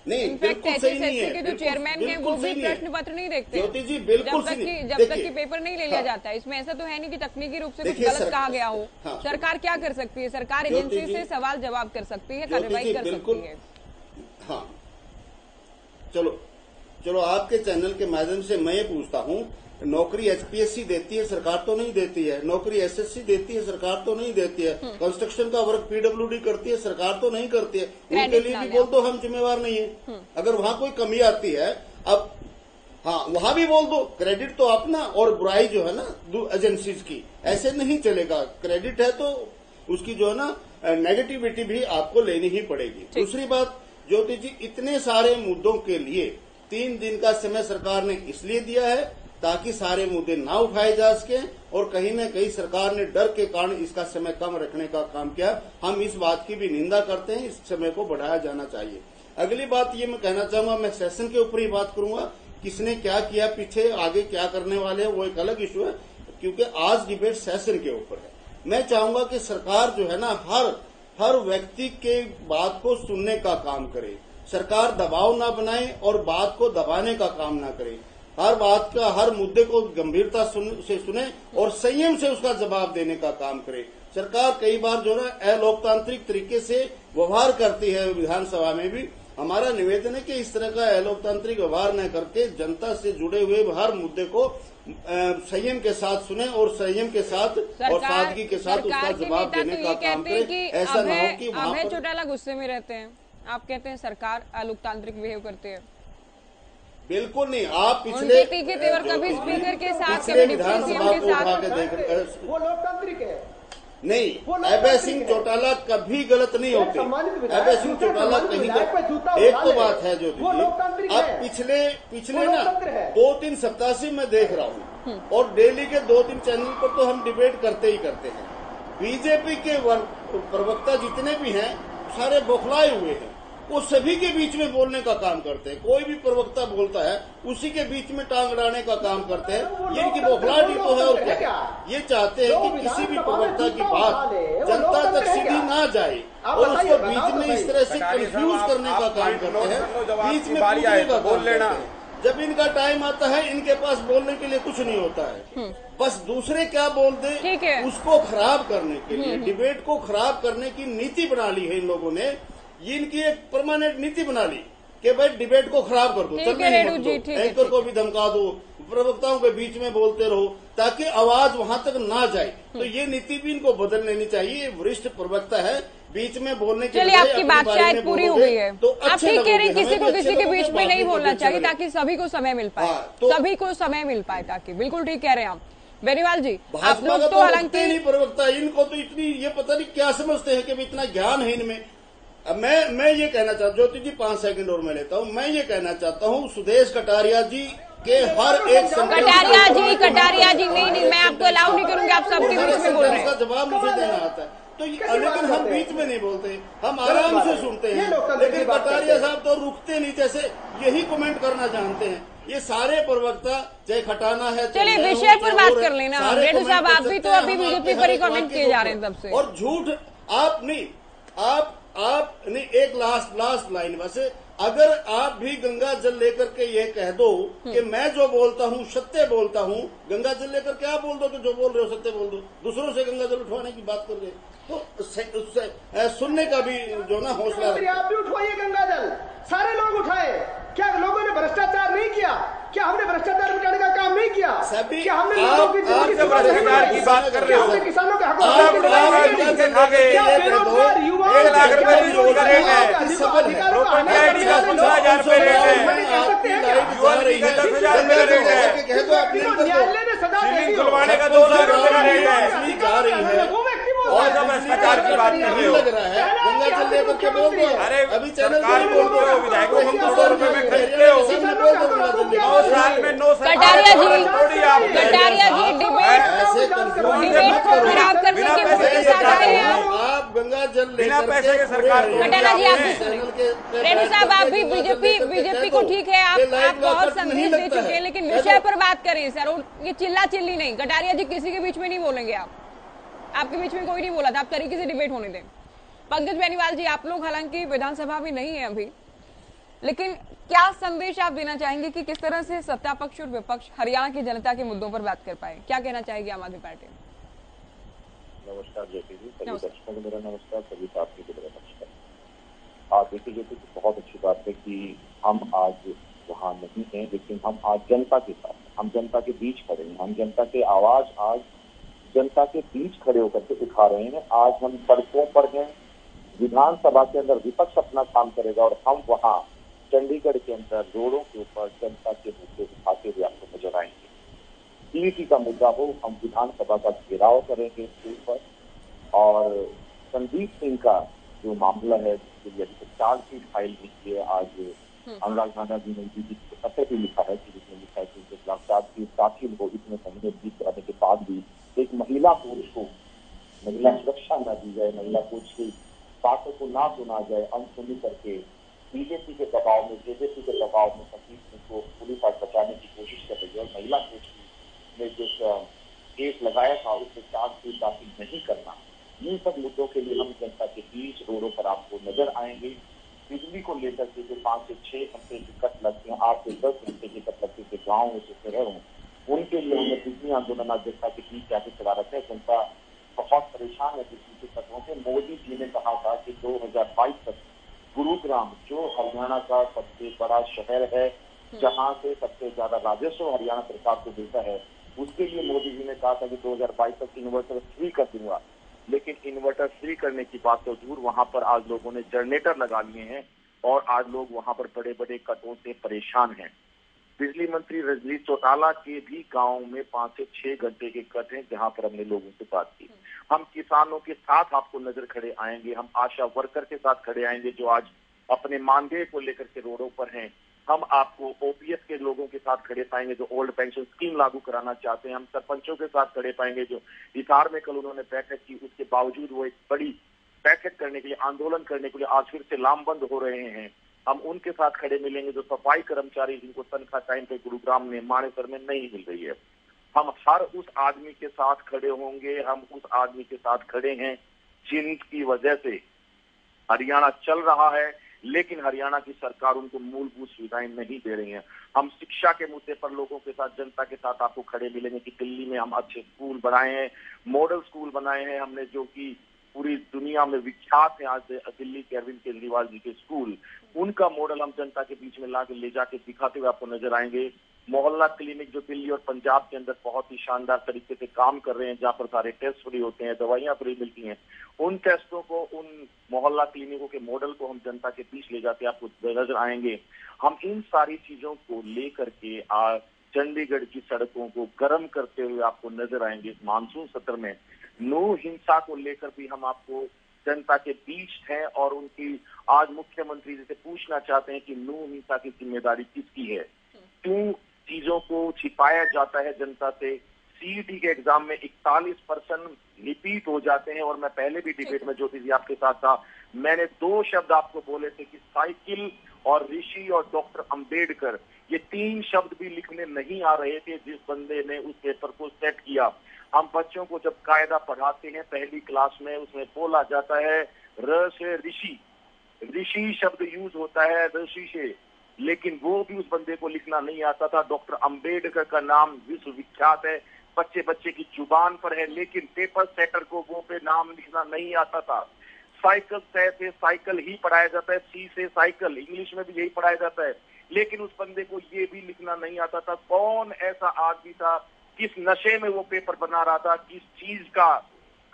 नहीं, इनफैक्ट HSSC के जो चेयरमैन हैं वो भी प्रश्न पत्र नहीं देखते ज्योति जी, बिल्कुल जब तक कि पेपर नहीं ले लिया जाता है। इसमें ऐसा तो है नहीं कि तकनीकी रूप से कुछ गलत कहा गया हो। सरकार क्या कर सकती है? सरकार एजेंसी से सवाल जवाब कर सकती है, कार्रवाई कर सकती है। हाँ, चलो आपके चैनल के माध्यम से मैं ये पूछता हूँ, नौकरी HPSC देती है, सरकार तो नहीं देती है। नौकरी SSC देती है, सरकार तो नहीं देती है। कंस्ट्रक्शन का वर्क PWD करती है, सरकार तो नहीं करती है। उनके लिए भी बोल दो हम जिम्मेवार नहीं है। अगर वहाँ कोई कमी आती है, अब हाँ वहाँ भी बोल दो क्रेडिट तो अपना और बुराई जो है ना एजेंसीज की, ऐसे नहीं चलेगा। क्रेडिट है तो उसकी जो है ना नेगेटिविटी भी आपको लेनी ही पड़ेगी। दूसरी बात ज्योति जी, इतने सारे मुद्दों के लिए 3 दिन का समय सरकार ने इसलिए दिया है ताकि सारे मुद्दे ना उठाए जा सके, और कहीं न कहीं सरकार ने डर के कारण इसका समय कम रखने का काम किया। हम इस बात की भी निंदा करते हैं, इस समय को बढ़ाया जाना चाहिए। अगली बात ये मैं कहना चाहूंगा, मैं सेशन के ऊपर ही बात करूंगा, किसने क्या किया पीछे, आगे क्या करने वाले हैं वो एक अलग इशू है, क्योंकि आज डिबेट सेशन के ऊपर है। मैं चाहूंगा कि सरकार जो है ना हर व्यक्ति के बात को सुनने का काम करे, सरकार दबाव ना बनाए और बात को दबाने का काम ना करे। हर बात का, हर मुद्दे को गंभीरता से सुने और संयम से उसका जवाब देने का काम करे। सरकार कई बार जो है अलोकतांत्रिक तरीके से व्यवहार करती है विधानसभा में भी। हमारा निवेदन है कि इस तरह का अलोकतांत्रिक व्यवहार न करके जनता से जुड़े हुए हर मुद्दे को संयम के साथ सुने और संयम के साथ और सादगी के साथ उसका जवाब देने का काम करे। ऐसा न हो कि वहां पर चौटाला गुस्से में रहते हैं, आप कहते हैं सरकार अलोकतांत्रिक बिहेव करती है। बिल्कुल नहीं। आप पिछले कभी स्पीकर के साथ विधानसभा को उठा के देख, वो लोकतांत्रिक है नहीं, अभय सिंह चौटाला कभी गलत नहीं होते। अभय सिंह चौटाला कहीं एक तो बात है जो अब पिछले ना 2-3 सप्ताह से मैं देख रहा हूँ और डेली के 2-3 चैनल पर तो हम डिबेट करते ही करते हैं। बीजेपी के प्रवक्ता जितने भी हैं सारे बौखलाए हुए हैं, वो सभी के बीच में बोलने का काम करते हैं। कोई भी प्रवक्ता बोलता है उसी के बीच में टांग अड़ाने का काम करते हैं। ये इनकी बौखलाहट तो है और क्या, ये चाहते हैं कि किसी भी प्रवक्ता की बात जनता तक सीधी ना जाए और उसको बीच में इस तरह से कंफ्यूज करने का काम करते हैं, बीच में पूछने का काम करते हैं। जब इनका टाइम आता है इनके पास बोलने के लिए कुछ नहीं होता है, बस दूसरे क्या बोल दे उसको खराब करने के लिए, डिबेट को खराब करने की नीति बना ली है इन लोगों ने। ये इनकी एक परमानेंट नीति बना ली कि भाई डिबेट को खराब कर दो, चलने ही मत दो, एंकर को भी धमका दो, प्रवक्ताओं के बीच में बोलते रहो ताकि आवाज वहां तक ना जाए। तो ये नीति भी इनको बदल लेनी चाहिए। वरिष्ठ प्रवक्ता है, बीच में बोलने के लिए आपकी बात शायद पूरी हो गई है तो आप ठीक कह रहे हैं, किसी को किसी के बीच में नहीं बोलना चाहिए ताकि सभी को समय मिल पाए, सभी को समय मिल पाए ताकि। बिल्कुल ठीक कह रहे हैं आप बेनीवाल जी। आप लोग तो हालांकि प्रवक्ता, इनको तो इतनी ये पता नहीं क्या समझते हैं कि इतना ज्ञान है इनमें। अब मैं ये कहना चाहता हूँ, ज्योति जी 5 सेकंड और मैं लेता हूँ। मैं ये कहना चाहता हूँ सुदेश कटारिया जी के हर एक कटारिया जी नहीं, मैं आपको अलाउ नहीं करूंगी, आप सबके बीच में बोल रहे हैं। उसका जवाब मुझे देना आता है तो लेकिन हम बीच में नहीं बोलते, हम आराम से सुनते हैं। लेकिन कटारिया साहब तो रुकते नहीं, जैसे यही कमेंट करना जानते हैं। ये सारे प्रवक्ता चाहे खटाना है, चलिए विषय पर बात कर लेना। रेड्डी साहब आप भी तो अभी बीजेपी पर ही कमेंट किए जा रहे हैं तब से। और झूठ आप नहीं, आप नहीं, एक लास्ट लाइन बस। अगर आप भी गंगा जल लेकर के ये कह दो कि मैं जो बोलता हूँ सत्य बोलता हूँ, गंगा जल लेकर के आप बोल दो कि जो बोल रहे हो सत्य बोल दो, दूसरों से गंगा जल उठवाने की बात कर रहे तो उससे सुनने का भी जो ना हौसला। आप भी उठवाइए गंगा जल, सारे लोग उठाए। क्या लोगों ने भ्रष्टाचार नहीं किया? क्या हमने भ्रष्टाचार मिटाने का काम नहीं किया? क्या हमने लोगों की भ्रष्टाचार की बात कर रहे हो, किसानों के हक क्या बेरोजगार युवाओं 1 लाख रुपए की रोजगार रेट है, प्रॉपर्टी आईडी का 15,000 रुपए रेट है, युवा का 10,000 रुपए रेट है, न्यायालय ने सजा सिविल खुलवाने का 2 लाख रुपए का रेट है। और जब भ्रष्टाचार की बात कर रहे हो, लग रहा है गंगा जल लेकर के बोल दो। अरे अभी सरकार बोल रहे हो, विधायकों को 200 रुपए में खरीदते हो, 9 साल में 9 साल कटारिया जी डिबेट को खराब करने के मुद्दे साथ आए हैं आप गंगा जल बिना पैसे के सरकार। कटारिया जी आप रेड्डी साहब आप भी बीजेपी को ठीक है, आप बहुत संदेश दे चुके हैं, लेकिन विषय पर बात करें सर। और ये चिल्ला चिल्ली नहीं, कटारिया जी किसी के बीच में नहीं बोलेंगे, आपके बीच में कोई नहीं बोला था, आप तरीके से डिबेट होने दें। पंकज बेनीवाल जी आप लोग हालांकि विधानसभा में नहीं है अभी, लेकिन क्या संदेश आप देना चाहेंगे कि किस तरह से सत्ता पक्ष और विपक्ष हरियाणा की जनता के मुद्दों पर बात कर पाए? क्या कहना चाहेगी आम आदमी पार्टी? नमस्कार ज्योति जी, सभी दर्शकों को मेरा नमस्कार, सभी साथियों को मेरा नमस्कार। आप देखिए ज्योति जी, बहुत अच्छी बात है कि हम आज वहाँ नहीं हैं, लेकिन हम आज जनता के साथ, हम जनता के बीच खड़े हैं, हम जनता के आवाज आज जनता के बीच खड़े होकर के उठा रहे हैं। आज हम सड़कों पर हैं, विधानसभा के अंदर विपक्ष अपना काम करेगा और हम वहाँ चंडीगढ़ के अंदर रोडों के ऊपर जनता के मुद्दे उठाते हुए आपको नजर आएंगे। पीईटी का मुद्दा हो, हम विधानसभा का घेराव करेंगे इसके ऊपर। और संदीप सिंह का जो मामला है, चार्जशीट फाइल की है, आज अनुराग ठाकुर जी ने भी पत्र भी लिखा है, जिसमें लिखा है कि उनके खिलाफ चार्जशीट दाखिल हो। इसमें हमने जीत कराने के बाद भी एक महिला कोच को महिला सुरक्षा न दी जाए, महिला कोच की बातों को ना सुना जाए, अनसुनी करके बीजेपी के दबाव में, जेजेपी के दबाव में संदीप सिंह को पुलिस आज बचाने की कोशिश कर रही है। और महिला कोच ने जो केस लगाया था उससे चार्जशीट दाखिल नहीं करना, इन सब मुद्दों के लिए हम जनता के बीच रोडों पर आपको नजर आएंगे। बिजली को लेकर के जो 5 से 6 घंटे की कट लगती है, 8 से 10 घंटे की कट लगती है गाँव में जो शहर हूँ, उनके लिए हमने बिजली आंदोलन आज जनता के बीच आगे चला रखा है। जनता बहुत परेशान है बिजली के कटों से। मोदी जी ने कहा था कि 2022 तक गुरुग्राम जो हरियाणा का सबसे बड़ा शहर है, जहां से सबसे ज्यादा राजस्व हरियाणा सरकार को देता है, उसके लिए मोदी जी ने कहा था कि 2022 तक इन्वर्टर फ्री कर दूंगा। लेकिन इन्वर्टर फ्री करने की बात तो दूर, वहां पर आज लोगों ने जनरेटर लगा लिए हैं और आज लोग वहां पर बड़े बड़े कटों से परेशान हैं। बिजली मंत्री रजनीश चौटाला के भी गांव में 5 से 6 घंटे के कट हैं, जहां पर हमने लोगों से बात की। हम किसानों के साथ आपको नजर खड़े आएंगे, हम आशा वर्कर के साथ खड़े आएंगे जो आज अपने मानदेय को लेकर के रोडों पर हैं। हम आपको ओपीएस के लोगों के साथ खड़े पाएंगे जो ओल्ड पेंशन स्कीम लागू कराना चाहते हैं। हम सरपंचों के साथ खड़े पाएंगे जो हिसार में कल उन्होंने बैठक की, उसके बावजूद वो एक बड़ी बैठक करने के लिए, आंदोलन करने के लिए आज फिर से लामबंद हो रहे हैं। हम उनके साथ खड़े मिलेंगे जो सफाई कर्मचारी जिनको तनख्वाह टाइम पे गुरुग्राम में, मानेसर में नहीं मिल रही है। हम हर उस आदमी के साथ खड़े होंगे, हम उस आदमी के साथ खड़े हैं जिनकी वजह से हरियाणा चल रहा है, लेकिन हरियाणा की सरकार उनको मूलभूत सुविधाएं नहीं दे रही है। हम शिक्षा के मुद्दे पर लोगों के साथ, जनता के साथ आपको खड़े मिलेंगे कि दिल्ली में हम अच्छे स्कूल बनाए हैं, मॉडल स्कूल बनाए हैं हमने, जो कि पूरी दुनिया में विख्यात है। आज दिल्ली के अरविंद केजरीवाल जी के स्कूल, उनका मॉडल हम जनता के बीच में ले जाके दिखाते हुए आपको नजर आएंगे। मोहल्ला क्लिनिक जो दिल्ली और पंजाब के अंदर बहुत ही शानदार तरीके से काम कर रहे हैं, जहां पर सारे टेस्ट फ्री होते हैं, दवाइयां फ्री मिलती हैं, उन टेस्टों को, उन मोहल्ला क्लिनिकों के मॉडल को हम जनता के बीच ले जाते आपको नजर आएंगे। हम इन सारी चीजों को लेकर के आज चंडीगढ़ की सड़कों को गर्म करते हुए आपको नजर आएंगे। इस मानसून सत्र में नू हिंसा को लेकर भी हम आपको जनता के बीच हैं और उनकी आज मुख्यमंत्री जी से पूछना चाहते हैं कि नू हिंसा की जिम्मेदारी किसकी है, क्यों चीजों को छिपाया जाता है जनता से। सीईटी के एग्जाम में 41% रिपीट हो जाते हैं और मैं पहले भी डिबेट में ज्योति जी आपके साथ था, मैंने 2 शब्द आपको बोले थे कि साइकिल और ऋषि और डॉक्टर अंबेडकर, ये 3 शब्द भी लिखने नहीं आ रहे थे जिस बंदे ने उस पेपर को सेट किया। हम बच्चों को जब कायदा पढ़ाते हैं पहली क्लास में, उसमें बोला जाता है र से ऋषि, ऋषि शब्द यूज होता है ऋषि से, लेकिन वो भी उस बंदे को लिखना नहीं आता था। डॉक्टर अंबेडकर का नाम विश्वविख्यात है, बच्चे बच्चे की जुबान पर है, लेकिन पेपर सेटर को वो पे नाम लिखना नहीं आता था। साइकिल से साइकिल ही पढ़ाया जाता है, सी से साइकिल, इंग्लिश में भी यही पढ़ाया जाता है, लेकिन उस बंदे को ये भी लिखना नहीं आता था। कौन ऐसा आदमी था, किस नशे में वो पेपर बना रहा था, किस चीज का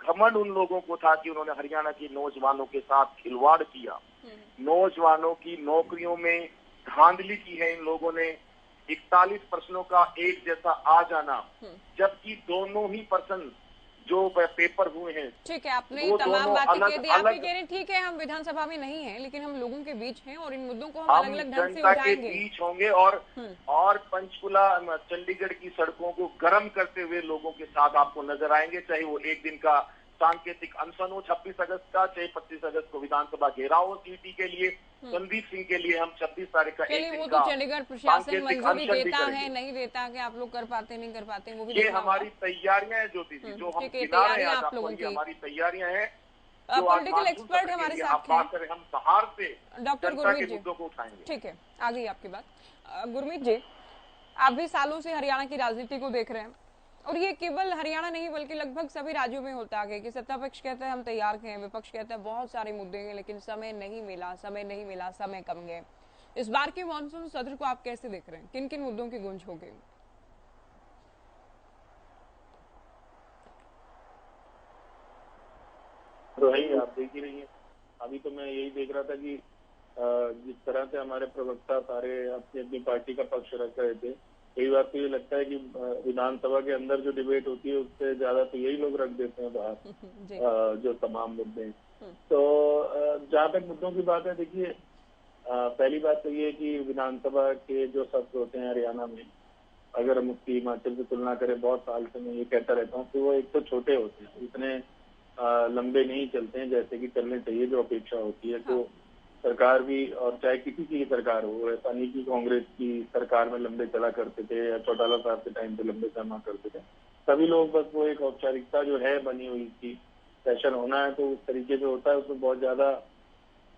घमंड उन लोगों को था कि उन्होंने हरियाणा के नौजवानों के साथ खिलवाड़ किया, नौजवानों की नौकरियों में धांधली की है इन लोगों ने। 41 प्रश्नों का एक जैसा आ जाना, जबकि दोनों ही प्रश्न जो पेपर हुए हैं, ठीक है, आपने तमाम बातें कह दी। आप ये कह रहे हैं ठीक है हम विधानसभा में नहीं हैं, लेकिन हम लोगों के बीच हैं और इन मुद्दों को हम अलग अलग ढंग से उठाएंगे, के बीच होंगे और पंचकुला चंडीगढ़ की सड़कों को गर्म करते हुए लोगों के साथ आपको नजर आएंगे, चाहे वो एक दिन का सांकेतिक अनशन हो 26 अगस्त का, चाहे 25 अगस्त को विधानसभा घेराव हो सीटी के लिए, संदीप सिंह के लिए हम 26 तारीख का एक दिन वो का तो चंडीगढ़ प्रशासन मंजूरी देता है नहीं देता कि आप लोग कर पाते नहीं कर पाते, वो भी ये हमारी तैयारियां हैं ज्योति जी, जो हम गिना रहे हैं आप लोगों की, हमारी तैयारियां हैं। पॉलिटिकल एक्सपर्ट हमारे साथ हैं, हम बाहर से डॉक्टर गुरमीत जी मुद्दों को उठाएंगे। ठीक है, आ गई आपकी बात। गुरमीत जी, आप भी सालों से हरियाणा की राजनीति को देख रहे हैं और ये केवल हरियाणा नहीं बल्कि लगभग सभी राज्यों में होता है कि सत्ता पक्ष कहता है हम तैयार हैं, विपक्ष कहता है बहुत सारे मुद्दे हैं, लेकिन समय नहीं मिला, समय कम गए। इस बार के मानसून सत्र को आप कैसे देख रहे हैं, किन किन मुद्दों की गूंज होगी? तो वही आप देख ही रही है। अभी तो मैं यही देख रहा था कि जिस तरह से हमारे प्रवक्ता सारे अपनी अपनी पार्टी का पक्ष रख रहे थे, कई बार तो ये लगता है कि विधानसभा के अंदर जो डिबेट होती है उससे ज्यादा तो यही लोग रख देते हैं बाहर जो तमाम मुद्दे। तो जहाँ तक मुद्दों की बात है, देखिए पहली बात तो ये कि विधानसभा के जो सत्र होते हैं हरियाणा में, अगर हम उसकी हिमाचल से तुलना करें, बहुत साल से मैं ये कहता रहता हूँ कि वो एक तो छोटे होते हैं, इतने लंबे नहीं चलते हैं जैसे कि चलने चाहिए, जो अपेक्षा होती है। तो सरकार भी, और चाहे किसी की सरकार हो, ऐसा नहीं कि कांग्रेस की सरकार में लंबे चला करते थे या चौटाला साहब के टाइम पे लंबे चला करते थे, सभी लोग बस वो एक औपचारिकता जो है बनी हुई थी, सेशन होना है तो उस तरीके से होता है, उसमें बहुत ज्यादा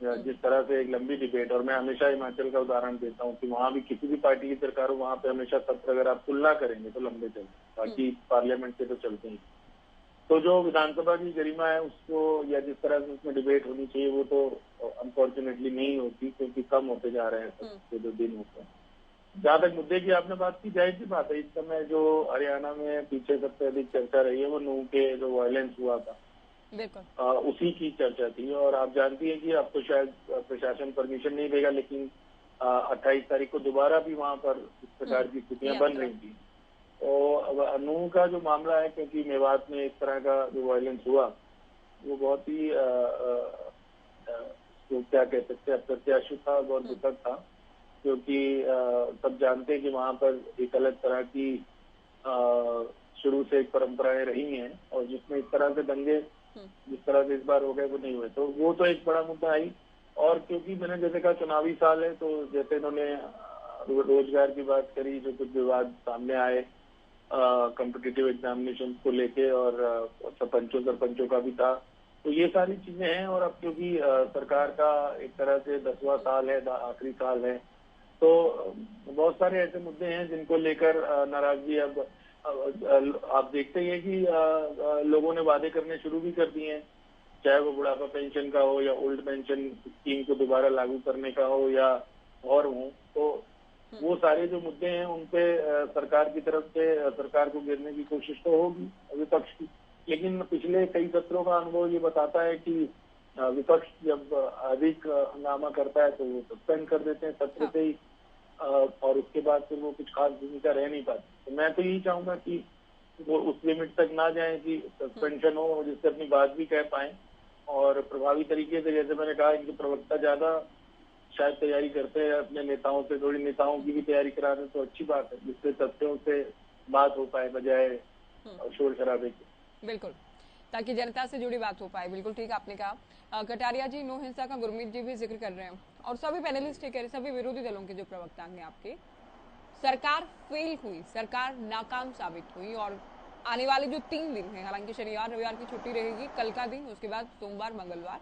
जिस तरह से एक लंबी डिबेट, और मैं हमेशा हिमाचल का उदाहरण देता हूँ कि वहाँ भी किसी भी पार्टी की सरकार हो, वहाँ पे हमेशा सत्र अगर आप तुलना करेंगे तो लंबे चलते, बाकी पार्लियामेंट के तो चलते ही। तो जो विधानसभा की गरिमा है उसको, या जिस तरह से उसमें डिबेट होनी चाहिए, वो तो अनफॉर्चुनेटली नहीं होती, क्योंकि कम होते जा रहे हैं जो दिन होते हैं। जहाँ तक मुद्दे की आपने बात की, जाहिर सी बात है इस समय जो हरियाणा में पीछे सबसे अधिक चर्चा रही है वो नूह के जो वायलेंस हुआ था, उसी की चर्चा थी। और आप जानती हैं कि अब तो शायद प्रशासन परमिशन नहीं देगा, लेकिन 28 तारीख को दोबारा भी वहाँ पर इस प्रकार की स्थितियां बन रही थी। तो नूह का जो मामला है, क्योंकि मेवात में इस तरह का जो वायलेंस हुआ वो बहुत ही क्या कह सकते हैं, अप्रत्याशित था, बहुत दुखद था, क्योंकि सब जानते हैं कि वहाँ पर एक अलग तरह की शुरू से एक परंपराएं रही हैं, और जिसमें इस तरह से दंगे जिस तरह से इस बार हो गए वो नहीं हुए। तो वो तो एक बड़ा मुद्दा आई। और क्योंकि मैंने जैसे कहा चुनावी साल है, तो जैसे इन्होंने रोजगार की बात करी, जो कुछ विवाद सामने आए कॉम्पिटिटिव एग्जामिनेशन को लेके, और सरपंचों का भी था, तो ये सारी चीजें हैं। और अब क्योंकि सरकार का एक तरह से 10वां साल है, आखिरी साल है, तो बहुत सारे ऐसे मुद्दे हैं जिनको लेकर नाराजगी अब आप देखते ही हैं कि लोगों ने वादे करने शुरू भी कर दिए हैं, चाहे वो बुढ़ापा पेंशन का हो, या ओल्ड पेंशन स्कीम को दोबारा लागू करने का हो, या और हो। तो वो सारे जो मुद्दे हैं उन पे सरकार की तरफ से सरकार को घेरने की कोशिश तो होगी विपक्ष की, लेकिन पिछले कई सत्रों का अनुभव ये बताता है कि विपक्ष जब अधिक हंगामा करता है तो वो सस्पेंड कर देते हैं सत्र से ही, और उसके बाद फिर वो कुछ खास भूमिका रह नहीं पाती। तो मैं तो यही चाहूंगा कि वो उस लिमिट तक ना जाए कि सस्पेंशन हो, जिससे अपनी बात भी कह पाए, और प्रभावी तरीके से, जैसे मैंने कहा, इनके प्रवक्ता ज्यादा शायद तैयारी करते हैं अपने नेताओं से, थोड़ी नेताओं की भी तैयारी करा दें तो अच्छी बात है, जिससे तथ्यों से बात हो पाए बजाय शोर शराबे के। बिल्कुल, ताकि जनता से जुड़ी बात हो पाए। बिल्कुल ठीक आपने कहा। कटारिया जी, नो हिंसा का गुरमीत जी भी जिक्र कर रहे हैं, और सभी पैनलिस्ट कह रहे, सभी विरोधी दलों के जो प्रवक्ता हैं आपके, सरकार फेल हुई, सरकार नाकाम साबित हुई, और आने वाले जो 3 दिन है, हालांकि शनिवार रविवार की छुट्टी रहेगी, कल का दिन, उसके बाद सोमवार मंगलवार,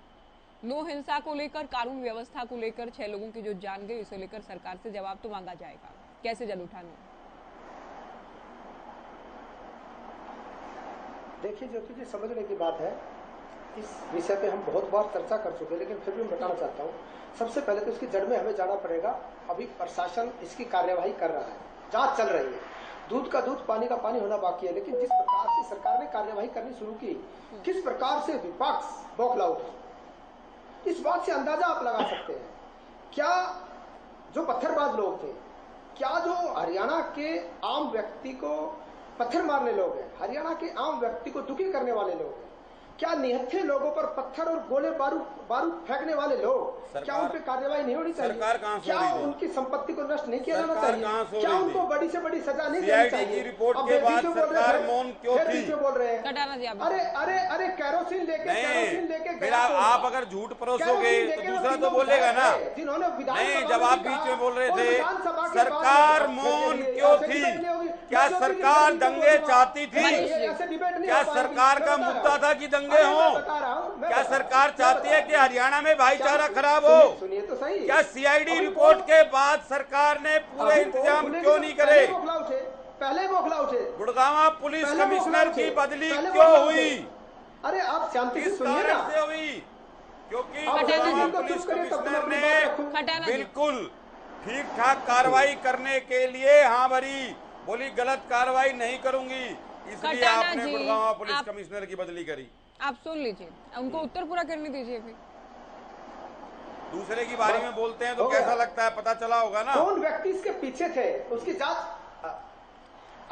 नो हिंसा को लेकर, कानून व्यवस्था को लेकर, 6 लोगों की जो जान गई उसे लेकर सरकार से जवाब तो मांगा जाएगा। कैसे जल उठाने? देखिए ज्योति जी, समझने की बात है, इस विषय पे हम बहुत बार चर्चा कर चुके हैं, लेकिन फिर भी मैं बताना चाहता हूँ। सबसे पहले तो इसकी जड़ में हमें जाना पड़ेगा। अभी प्रशासन इसकी कार्यवाही कर रहा है, जांच चल रही है, दूध का दूध पानी का पानी होना बाकी है। लेकिन जिस प्रकार से सरकार ने कार्यवाही करनी शुरू की, किस प्रकार से विपक्ष बौखला उठा, इस बात से अंदाजा आप लगा सकते हैं। क्या जो पत्थरबाज लोग थे, क्या जो हरियाणा के आम व्यक्ति को पत्थर मारने लोग हैं, हरियाणा के आम व्यक्ति को दुखी करने वाले लोग हैं, क्या निहत्थे लोगों पर पत्थर और गोले बारूद फेंकने वाले लोग, क्या उन पे कार्रवाई नहीं होनी चाहिए? क्या उनकी संपत्ति को नष्ट नहीं किया जाना चाहिए? क्या उनको बड़ी से बड़ी सजा नहीं देनी चाहिए? रिपोर्ट के बाद सरकार मौन क्यों थी? बोल रहे हैं अरे कैरोसिन लेके आप अगर झूठ परोसोगे तो दूसरा तो बोलेगा ना। जिन्होंने नहीं, जब आप बीच में बोल रहे थे सरकार मौन क्यों थी, क्या सरकार दंगे चाहती थी? क्या सरकार का मुद्दा था कि दंगे हो? क्या सरकार चाहती है कि हरियाणा में भाईचारा खराब हो? सुनिए तो सही। क्या सीआईडी रिपोर्ट के बाद सरकार ने पूरे इंतजाम क्यों नहीं करे? पहले बौखला उठे। गुड़गांव पुलिस कमिश्नर की बदली क्यों हुई? अरे आप शांति से सुनिए ना। से हुई क्योंकि गुड़गांव पुलिस कमिश्नर ने बिल्कुल ठीक ठाक कार्रवाई करने के लिए हाँ भरी, बोली गलत कार्रवाई नहीं करूंगी, इसलिए आपने गुड़गांव पुलिस कमिश्नर की बदली करी। आप सुन लीजिए, उनको उत्तर पूरा करने दीजिए। फिर दूसरे की बारे में बोलते हैं तो कैसा लगता है, पता चला होगा ना कौन व्यक्ति इसके पीछे थे, उसकी जांच,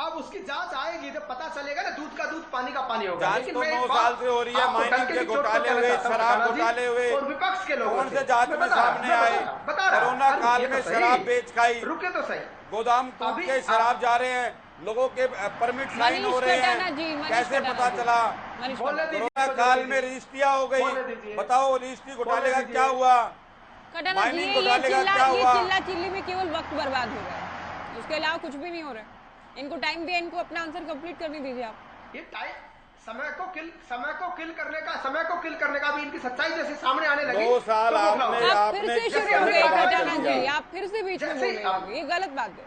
अब उसकी जांच आएगी तो पता चलेगा ना, दूध का दूध पानी का पानी होगा। जांच तो 9 साल से हो रही है, माइनिंग के घोटाले हुए, शराब घोटाले हुए, और विपक्ष के लोग कौन से जांच में सामने आए? कोरोना काल में शराब बेच खाई, रुके तो सही, गोदाम टूट के शराब जा रहे हैं, लोगों के परमिट साइन हो रहे हैं, कैसे पता चला? कोरोना काल में रजिस्ट्रियां हो गई, बताओ रजिस्ट्री घोटाले का क्या हुआ? माइनिंग घोटाले का क्या हुआ? चिल्ला चिल्ली में केवल वक्त बर्बाद हो रहा है, उसके अलावा कुछ भी नहीं हो रहा है। इनको टाइम दिया, इनको अपना आंसर कंप्लीट करने दीजिए आप। ये समय को किल करने का भी इनकी सच्चाई जैसे सामने आने लगी। 2 साल आपने आप फिर से शुरू हो गए कटाना जी, आप फिर से बीच में बोल रहे हैं, ये गलत बात है।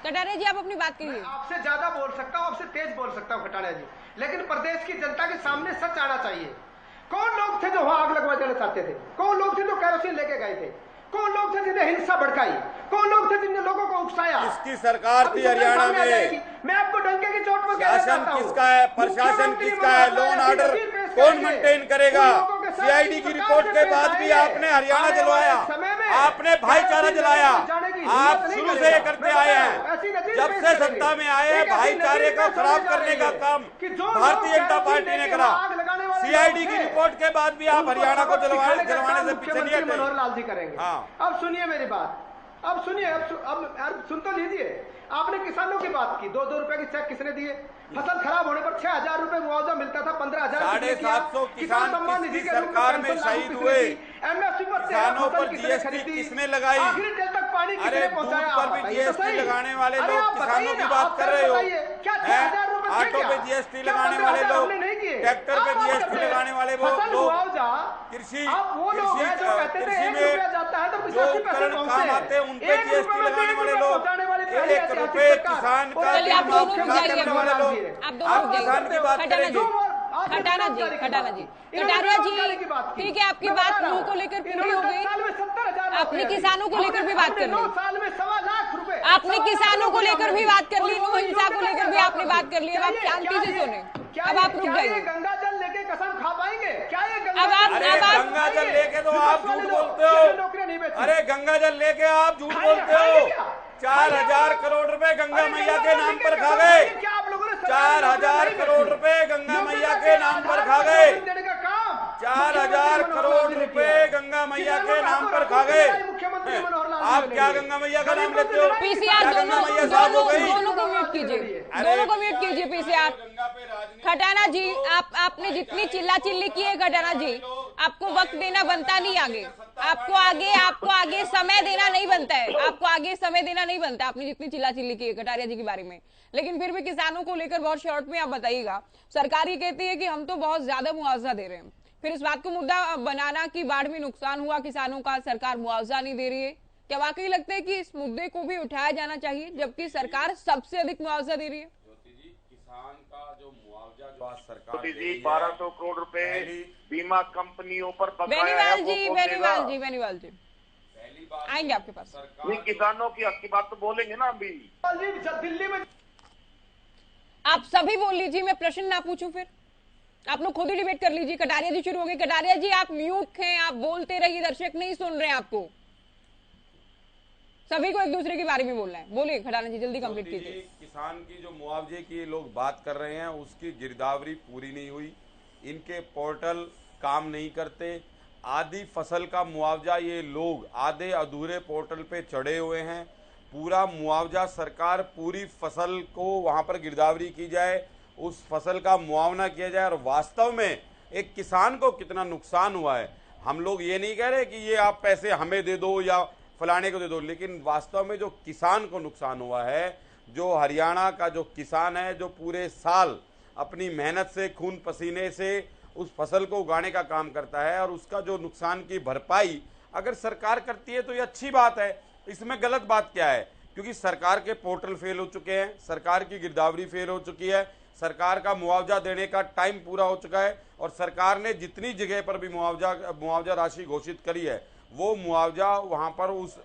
कटारिया जी आप अपनी बात कीजिए। आपसे ज्यादा बोल सकता हूँ, आपसे तेज बोल सकता हूँ कटारिया जी, लेकिन प्रदेश की जनता के सामने सच आना चाहिए। कौन लोग थे जो वहां आग लगवा देना चाहते थे? कौन लोग थे जो केरोसिन लेके गए थे? कौन लोग थे जिन्हें हिंसा भड़काई? कौन लोग थे जिनने लोगों को उकसाया? किसकी सरकार थी हरियाणा में? मैं आपको डंके की चोट पर कहना शासन चाहता हूं, किसका है? प्रशासन किसका है? लॉ एंड ऑर्डर कौन मेंटेन करेगा? सीआईडी की रिपोर्ट के बाद भी आपने हरियाणा जलवाया, आपने भाईचारा जलाया। आप शुरू से ये करते आए हैं, जब से सत्ता में आए भाईचारे को खराब करने का काम भारतीय जनता पार्टी ने करा। सीआईडी की रिपोर्ट के बाद भी आप हरियाणा को जलवाने से पीछे नहीं हटे। मनोहर लाल जी करेंगे। अब सुनिए मेरी बात, अब सुनिए, अब सुन तो लीजिए। आपने किसानों की बात की, 2-2 रुपए की चेक किसने दिए? फसल खराब होने पर 6,000 रुपए मुआवजा मिलता था, 15,000 750 किसान किसकी सरकार में शहीद हुए? एमएसपी पर किसानों पर जीएसटी किसने लगाई? आखिरी तेल तक पानी अरे दूध पर भी जीएसटी लगाने वाले लोग किसानों की बात कर रहे हो? ऑटो पे जीएसटी लगाने वाले लोग, ट्रैक्टर पे जीएसटी लगाने वाले लोग, कृषि में जो उपकरण काम आते हैं उन पे जीएसटी लगाने वाले लोग, 1 रुपए किसान का करने वाले लोग, आप किसान की बात करेंगे? खटाना जी, कटारिया जी, ठीक है, आपकी बात मुंह को लेकर पूरी हो गई। आपने किसानों को लेकर भी बात कर ली, आपने किसानों को लेकर भी बात कर ली, नो हिंसा को लेकर भी आपने बात कर ली। अब आप शांति से सुने, अब आप रुक जाइए। गंगा जल लेके कसम खा पाएंगे क्या? ये गंगा जल लेके तो आप झूठ बोलते हो। अरे गंगा जल लेके आप झूठ बोलते हो। 4,000 करोड़ रुपए गंगा मैया के नाम पर खा गए। 4,000 करोड़ रुपए गंगा मैया के नाम पर खा गए। 4,000 करोड़ रुपए गंगा मैया के नाम पर खा गए। आप क्या गंगा मैया का नाम लेते हो? पीसीआर गंगा मैया साफ हो गई? दोनों को म्यूट कीजिए, दोनों को म्यूट कीजिए। पीसीआर खटाना जी, आपने जितनी चिल्ला चिल्ली की है खटाना जी, आपको वक्त देना बनता नहीं। आपको आगे समय देना नहीं बनता है, आपको आगे समय देना नहीं बनता। आपने जितनी चिल्ला चिल्ली की है कटारिया जी के बारे में, लेकिन फिर भी किसानों को लेकर बहुत शॉर्ट में आप बताइएगा। सरकार ये कहती है कि हम तो बहुत ज्यादा मुआवजा दे रहे हैं, फिर इस बात को मुद्दा बनाना कि बाढ़ में नुकसान हुआ किसानों का, सरकार मुआवजा नहीं दे रही है। क्या वाकई लगता है कि इस मुद्दे को भी उठाया जाना चाहिए जबकि सरकार सबसे अधिक मुआवजा दे रही है? किसान का जो मुआवजा जो आज सरकार 1200 करोड़ रुपए बीमा कंपनियों पर बेनीवाल जी आएंगे आपके पास। किसानों की हक की बात तो बोलेंगे ना अभी। दिल्ली में आप सभी बोल लीजिए, मैं प्रश्न ना पूछूं फिर? आप लोग खुद ही डिबेट कर लीजिए। कटारिया जी शुरू हो गए। कटारिया जी आप म्यूट हैं, आप बोलते रहिए, दर्शक नहीं सुन रहे हैं आपको। सभी को एक दूसरे के बारे में बोलना है। बोलिए खटाना जी, जल्दी कंप्लीट कीजिए। किसान की जो मुआवजे की लोग बात कर रहे हैं उसकी गिरदावरी पूरी नहीं हुई, इनके पोर्टल काम नहीं करते। आधी फसल का मुआवजा ये लोग आधे अधूरे पोर्टल पे चढ़े हुए हैं। पूरा मुआवजा सरकार पूरी फसल को वहां पर गिरदावरी की जाए, उस फसल का मुआवना किया जाए और वास्तव में एक किसान को कितना नुकसान हुआ है। हम लोग ये नहीं कह रहे कि ये आप पैसे हमें दे दो या फलाने को दे दो, लेकिन वास्तव में जो किसान को नुकसान हुआ है, जो हरियाणा का जो किसान है, जो पूरे साल अपनी मेहनत से खून पसीने से उस फसल को उगाने का काम करता है और उसका जो नुकसान की भरपाई अगर सरकार करती है तो ये अच्छी बात है। इसमें गलत बात क्या है? क्योंकि सरकार के पोर्टल फेल हो चुके हैं, सरकार की गिरदावरी फेल हो चुकी है, सरकार का मुआवजा देने का टाइम पूरा हो चुका है और सरकार ने जितनी जगह पर भी मुआवजा राशि घोषित करी है वो मुआवजा वहां पर उस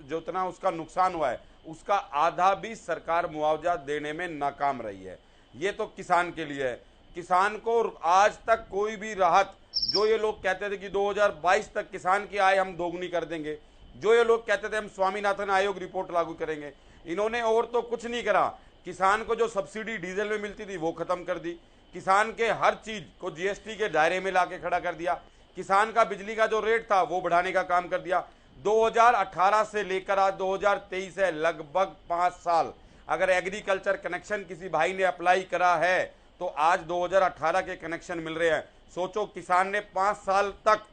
जितना उसका नुकसान हुआ है उसका आधा भी सरकार मुआवजा देने में नाकाम रही है। ये तो किसान के लिए है। किसान को आज तक कोई भी राहत, जो ये लोग कहते थे कि 2022 तक किसान की आय हम दोगुनी कर देंगे, जो ये लोग कहते थे हम स्वामीनाथन आयोग रिपोर्ट लागू करेंगे, इन्होंने और तो कुछ नहीं करा। किसान को जो सब्सिडी डीजल में मिलती थी वो खत्म कर दी, किसान के हर चीज को जीएसटी के दायरे में लाके खड़ा कर दिया, किसान का बिजली का जो रेट था वो बढ़ाने का काम कर दिया। 2018 से लेकर आज 2023 है, लगभग 5 साल। अगर एग्रीकल्चर कनेक्शन किसी भाई ने अप्लाई करा है तो आज 2018 के कनेक्शन मिल रहे हैं। सोचो किसान ने 5 साल तक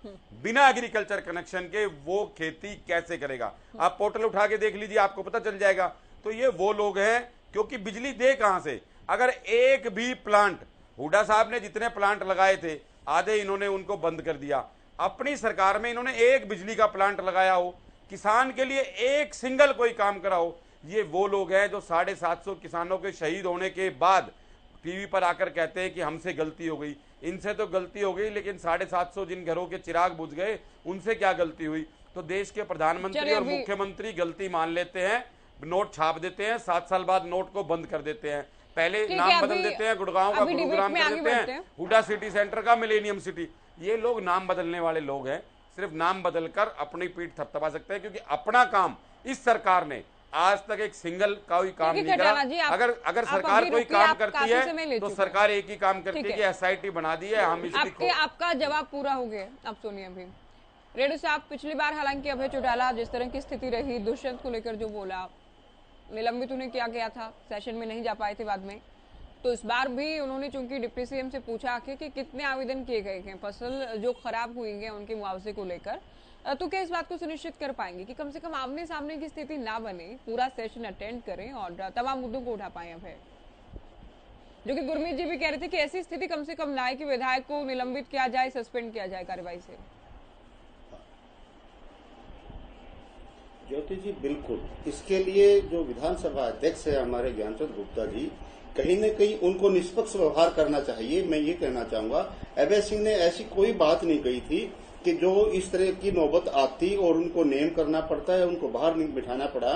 बिना एग्रीकल्चर कनेक्शन के वो खेती कैसे करेगा। आप पोर्टल उठा के देख लीजिए, आपको पता चल जाएगा। तो ये वो लोग हैं, क्योंकि बिजली दे कहां से? अगर एक भी प्लांट, हुड्डा साहब ने जितने प्लांट लगाए थे आधे इन्होंने उनको बंद कर दिया। अपनी सरकार में इन्होंने एक बिजली का प्लांट लगाया हो, किसान के लिए एक सिंगल कोई काम करा हो। ये वो लोग हैं जो 750 किसानों के शहीद होने के बाद टीवी पर आकर कहते हैं कि हमसे गलती हो गई। इनसे तो गलती हो गई, लेकिन 750 जिन घरों के चिराग बुझ गए उनसे क्या गलती हुई? तो देश के प्रधानमंत्री और मुख्यमंत्री गलती मान लेते हैं, नोट छाप देते हैं, 7 साल बाद नोट को बंद कर देते हैं। पहले नाम बदल देते हैं, गुड़गांव का गुरुग्राम कर देते हैं, हुड्डा सिटी सेंटर का मिलेनियम सिटी। ये लोग नाम बदलने वाले लोग हैं, सिर्फ नाम बदलकर अपनी पीठ थपथपा सकते हैं, क्योंकि अपना काम इस सरकार ने आज तक एक सिंगल कोई काम नहीं करा। अगर सरकार कोई काम करती है तो सरकार एक ही काम करती है कि SIT बना दी है, हम इसकी। आपका जवाब पूरा हो गया। अब सुनिए अभी रेड्डी साहब, पिछली बार हालांकि अभय चौटाला जिस तरह की स्थिति रही, दुष्यंत को लेकर जो बोला, निलंबित उन्हें किया गया था, सेशन में नहीं जा पाए थे बाद में, तो इस बार भी उन्होंने चूंकि डिप्टी CM से पूछा कि कितने आवेदन किए गए हैं फसल जो खराब हुई है उनके मुआवजे को लेकर, तो क्या इस बात को सुनिश्चित कर पाएंगे कि कम से कम आमने सामने की स्थिति ना बने, पूरा सेशन अटेंड करें और तमाम मुद्दों को उठा पाए? अभय, जो कि गुरमीत जी भी कह रहे थे कि ऐसी स्थिति कम से कम ना आए कि विधायक को निलंबित किया जाए, सस्पेंड किया जाए कार्यवाही से। ज्योति जी, बिल्कुल इसके लिए जो विधानसभा अध्यक्ष है हमारे ज्ञानचंद गुप्ता जी, कहीं न कहीं उनको निष्पक्ष व्यवहार करना चाहिए। मैं ये कहना चाहूंगा, अभय सिंह ने ऐसी कोई बात नहीं कही थी कि जो इस तरह की नौबत आती और उनको नेम करना पड़ता है, उनको बाहर नहीं बिठाना पड़ा।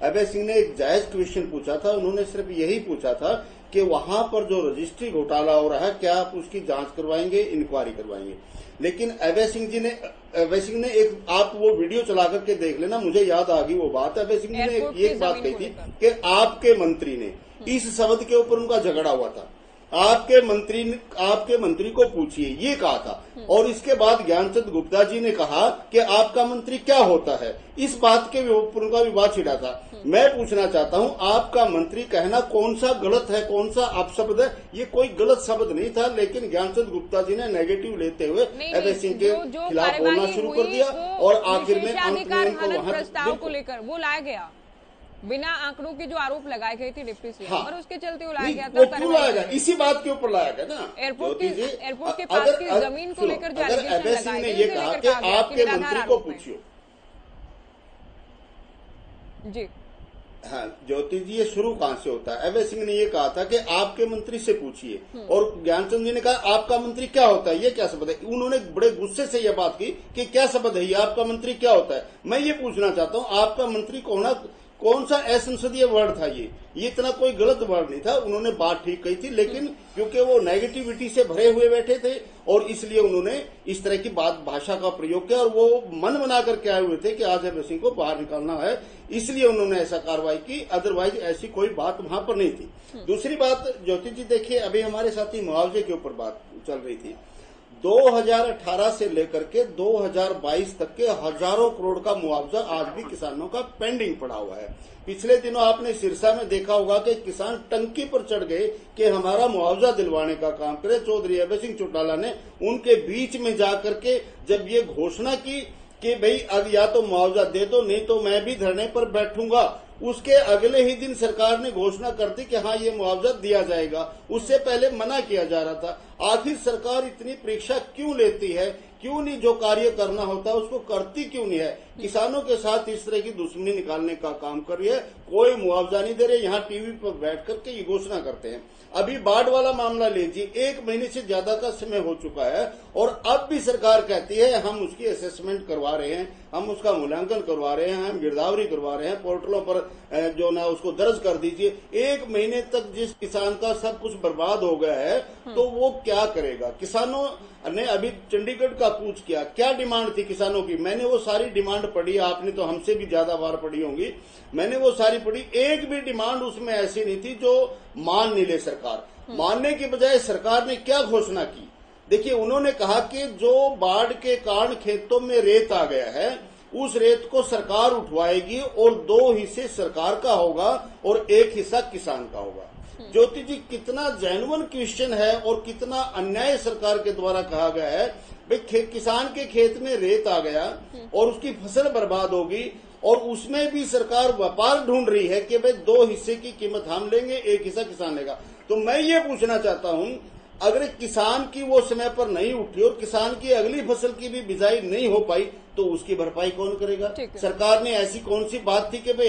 अभय सिंह ने एक जायज क्वेश्चन पूछा था, उन्होंने सिर्फ यही पूछा था कि वहां पर जो रजिस्ट्री घोटाला हो रहा है क्या आप उसकी जांच करवाएंगे, इंक्वायरी करवाएंगे। लेकिन अभय सिंह ने एक, आप वो वीडियो चला करके देख लेना, मुझे याद आ गई वो बात। अभय सिंह ने एक बात कही थी कि आपके मंत्री ने, इस शब्द के ऊपर उनका झगड़ा हुआ था, आपके मंत्री को पूछिए, ये कहा था। और इसके बाद ज्ञानचंद गुप्ता जी ने कहा कि आपका मंत्री क्या होता है, इस बात के ऊपर उनका विवाद छिड़ा था। मैं पूछना चाहता हूं, आपका मंत्री कहना कौन सा गलत है, कौन सा अपशब्द है? ये कोई गलत शब्द नहीं था, लेकिन ज्ञानचंद गुप्ता जी ने नेगेटिव लेते हुए अभय सिंह के खिलाफ बोलना शुरू कर दिया और आखिर में अंत में उनको प्रस्ताव को लेकर वो लाया गया, बिना आंकड़ों के जो आरोप लगाए गए थे डिप्टी CM, और उसके चलते वो लाया गया। वो क्यों लाया गया? इसी बात के ऊपर लाया गया ना, एयरपोर्ट के पास की जमीन को लेकर जो अभय सिंह ने ये कहा कि आपके मंत्री को पूछिए। जी हाँ ज्योति जी, ये शुरू कहां से होता है? अभय सिंह ने ये कहा था कि आपके मंत्री से पूछिए, और ज्ञानचंद जी ने कहा आपका मंत्री क्या होता है, ये क्या शब्द है? उन्होंने बड़े गुस्से से यह बात की कि क्या शब्द है ये, आपका मंत्री क्या होता है? मैं ये पूछना चाहता हूँ, आपका मंत्री कौन सा असंसदीय वर्ड था? ये इतना कोई गलत वर्ड नहीं था। उन्होंने बात ठीक कही थी, लेकिन क्योंकि वो नेगेटिविटी से भरे हुए बैठे थे और इसलिए उन्होंने इस तरह की भाषा का प्रयोग किया, और वो मन बना करके आए हुए थे कि आज अभय सिंह को बाहर निकालना है, इसलिए उन्होंने ऐसा कार्रवाई की। अदरवाइज ऐसी कोई बात वहां पर नहीं थी। दूसरी बात ज्योति जी, देखिए अभी हमारे साथी मुआवजे के ऊपर बात चल रही थी। 2018 से लेकर के 2022 तक के हजारों करोड़ का मुआवजा आज भी किसानों का पेंडिंग पड़ा हुआ है। पिछले दिनों आपने सिरसा में देखा होगा कि किसान टंकी पर चढ़ गए कि हमारा मुआवजा दिलवाने का काम करे। चौधरी अभय सिंह चौटाला ने उनके बीच में जाकर के जब ये घोषणा की कि भाई अब या तो मुआवजा दे दो, नहीं तो मैं भी धरने पर बैठूंगा, उसके अगले ही दिन सरकार ने घोषणा कर दी कि हाँ ये मुआवजा दिया जाएगा। उससे पहले मना किया जा रहा था। आखिर सरकार इतनी परीक्षा क्यों लेती है? क्यों नहीं जो कार्य करना होता है उसको करती क्यों नहीं है? किसानों के साथ इस तरह की दुश्मनी निकालने का काम कर रही है। कोई मुआवजा नहीं दे रहे, यहाँ टीवी पर बैठ करके ये घोषणा करते हैं। अभी बाढ़ वाला मामला लीजिए, 1 महीने से ज्यादा का समय हो चुका है और अब भी सरकार कहती है हम उसकी असेसमेंट करवा रहे हैं, हम उसका मूल्यांकन करवा रहे हैं, हम गिरदावरी करवा रहे हैं, पोर्टलों पर जो ना उसको दर्ज कर दीजिए। 1 महीने तक जिस किसान का सब कुछ बर्बाद हो गया है तो वो क्या करेगा? किसानों ने अभी चंडीगढ़ का कूच किया, क्या डिमांड थी किसानों की? मैंने वो सारी डिमांड पढ़ी, आपने तो हमसे भी ज्यादा बार पढ़ी होंगी, मैंने वो सारी पढ़ी। एक भी डिमांड उसमें ऐसी नहीं थी जो मान नहीं ले सरकार। मानने की बजाय सरकार ने क्या घोषणा की? देखिए उन्होंने कहा कि जो बाढ़ के कारण खेतों में रेत आ गया है उस रेत को सरकार उठवाएगी और 2 हिस्से सरकार का होगा और 1 हिस्सा किसान का होगा। ज्योति जी, कितना जेन्युइन क्वेश्चन है और कितना अन्याय सरकार के द्वारा कहा गया है। भाई किसान के खेत में रेत आ गया और उसकी फसल बर्बाद होगी और उसमें भी सरकार व्यापार ढूंढ रही है कि भाई 2 हिस्से की कीमत हम लेंगे, 1 हिस्सा किसान लेगा। तो मैं ये पूछना चाहता हूं, अगर किसान की वो समय पर नहीं उठी और किसान की अगली फसल की भी बिजाई नहीं हो पाई तो उसकी भरपाई कौन करेगा? सरकार ने ऐसी कौन सी बात थी कि भाई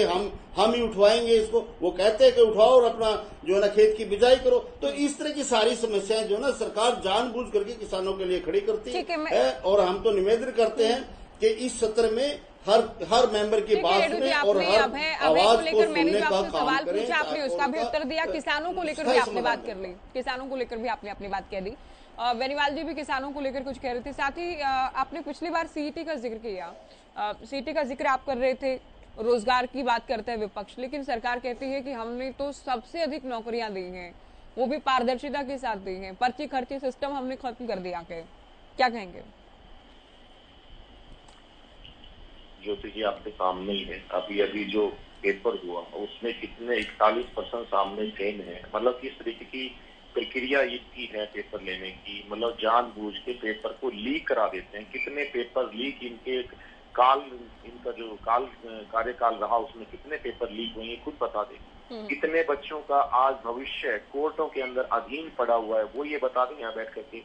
हम ही उठवाएंगे इसको? वो कहते हैं कि उठाओ और अपना जो है ना खेत की बिजाई करो। तो इस तरह की सारी समस्याएं जो है ना सरकार जानबूझ करके किसानों के लिए खड़ी करती है। और हम तो निवेदन करते हैं कि इस सत्र में हर मेंबर की बात सुने और हर आवाज को सुनने का काम करें। आपने उसका भी उत्तर दिया, किसानों को लेकर भी आपने बात कर ली, किसानों को लेकर भी आपने अपनी बात कह दी। बेनीवाल जी भी किसानों को लेकर कुछ कह रहे थे। साथ ही आपने पिछली बार सीईटी का जिक्र किया, सीईटी का जिक्र आप कर रहे थे, रोजगार की बात करता है विपक्ष, लेकिन सरकार कहती है कि हमने तो सबसे अधिक नौकरियां दी हैं, वो भी पारदर्शिता के साथ दी हैं, पर्ची खर्ची सिस्टम हमने खत्म कर दिया। क्या कहेंगे? ज्योति जी आपके सामने ही है, अभी जो पेपर हुआ उसमें कितने 41% सामने फेल है। मतलब किस तरीके की प्रक्रिया इसकी है पेपर लेने की, मतलब जानबूझ के पेपर को लीक करा देते हैं। कितने पेपर लीक इनका जो कार्यकाल रहा उसमें कितने पेपर लीक हुए खुद बता दें। कितने बच्चों का आज भविष्य कोर्टों के अंदर अधीन पड़ा हुआ है वो ये बता दें यहाँ बैठ करके।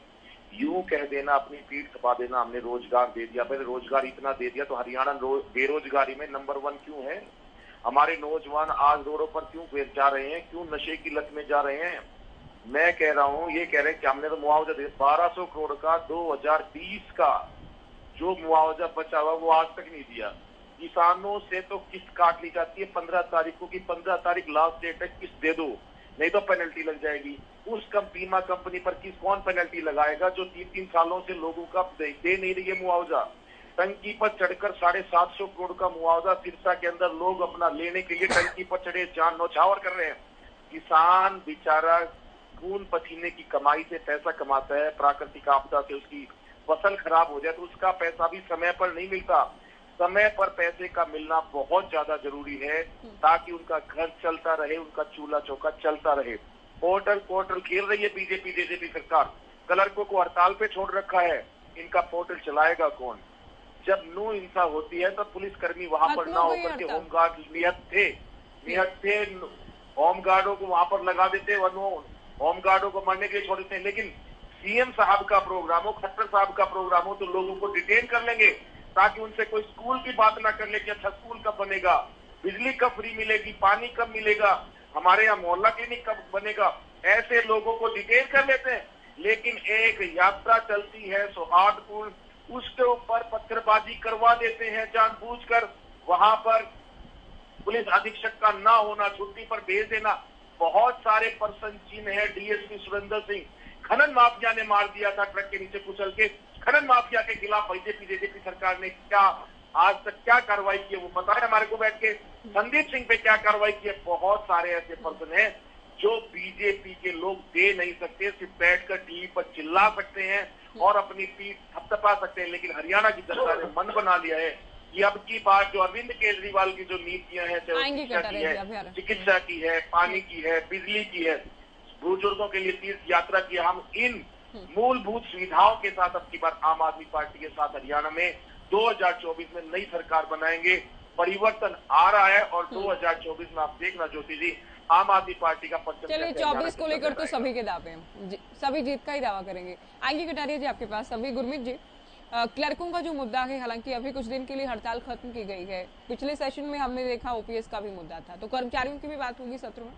यूं कह देना, अपनी पीठ थपा देना हमने रोजगार दे दिया, पहले रोजगार इतना दे दिया तो हरियाणा बेरोजगारी में नंबर 1 क्यों है? हमारे नौजवान आज रोडों पर क्यों जा रहे हैं, क्यों नशे की लत में जा रहे हैं? मैं कह रहा हूं, ये कह रहे हैं कि हमने तो मुआवजा दे 1200 करोड़ का 2020 का जो मुआवजा बचा हुआ वो आज तक नहीं दिया। किसानों से तो किस्त काट ली जाती है 15 तारीख को कि 15 तारीख लास्ट डेट है, किस्त दे दो नहीं तो पेनल्टी लग जाएगी। उस बीमा कंपनी पर कौन पेनल्टी लगाएगा जो 3-3 सालों से लोगों का दे नहीं रही है मुआवजा? टंकी पर चढ़कर 750 करोड़ का मुआवजा सिरसा के अंदर लोग अपना लेने के लिए टंकी पर चढ़े जान नौछावर कर रहे हैं। किसान बेचारा खून पसीने की कमाई से पैसा कमाता है, प्राकृतिक आपदा से उसकी फसल खराब हो जाए तो उसका पैसा भी समय पर नहीं मिलता। समय पर पैसे का मिलना बहुत ज्यादा जरूरी है ताकि उनका घर चलता रहे, उनका चूल्हा चौका चलता रहे। पोर्टल खेल रही है बीजेपी सरकार, क्लर्कों को हड़ताल पे छोड़ रखा है, इनका पोर्टल चलाएगा कौन? जब नो इंसा होती है तो पुलिसकर्मी वहां पर ना होकर के होमगार्ड नियत थे होमगार्डों को वहां पर लगा देते, होमगार्डों को मरने के लिए छोड़ देते हैं। लेकिन सीएम साहब का प्रोग्राम हो, खट्टर साहब का प्रोग्राम हो तो लोगों को डिटेन कर लेंगे ताकि उनसे कोई स्कूल की बात ना कर ले कि अच्छा स्कूल कब बनेगा, बिजली कब फ्री मिलेगी, पानी कब मिलेगा, हमारे यहाँ मोहल्ला क्लिनिक कब बनेगा। ऐसे लोगों को डिटेन कर लेते हैं। लेकिन एक यात्रा चलती है सौहार्दपूर्ण, उसके ऊपर पत्थरबाजी करवा देते हैं जानबूझकर। वहां पर पुलिस अधीक्षक का ना होना, छुट्टी पर भेज देना। बहुत सारे पर्सन चिन्ह है। डीएसपी सुरेंद्र सिंह, खनन माफिया ने मार दिया था ट्रक के नीचे कुचल के। खनन माफिया के खिलाफ बीजेपी सरकार ने क्या आज तक क्या कार्रवाई की है वो पता है हमारे को बैठ के। संदीप सिंह पे क्या कार्रवाई की है? बहुत सारे ऐसे पर्सन हैं जो बीजेपी के लोग दे नहीं सकते, सिर्फ बैठकर टीवी पर चिल्ला सकते हैं और अपनी पीठ थपथपा सकते हैं। लेकिन हरियाणा की जनता ने मन बना लिया है कि अब की बात जो अरविंद केजरीवाल की जो नीतियां हैं, चाहे चिकित्सा की है, पानी की है, बिजली की है, बुजुर्गों के लिए तीर्थ यात्रा की, हम इन मूलभूत सुविधाओं के साथ अब की बार आम आदमी पार्टी के साथ हरियाणा में 2024 में नई सरकार बनाएंगे। परिवर्तन आ रहा है और 2024 में आप देखना ज्योति जी, आम आदमी पार्टी का परचम। चलिए 24 को लेकर तो सभी के दावे हैं, सभी जीत का ही दावा करेंगे। आएंगे कटारिया जी आपके पास। सभी गुरमीत जी, क्लर्कों का जो मुद्दा है, हालांकि अभी कुछ दिन के लिए हड़ताल खत्म की गई है, पिछले सेशन में हमने देखा ओपीएस का भी मुद्दा था, तो कर्मचारियों की भी बात होगी सत्र में?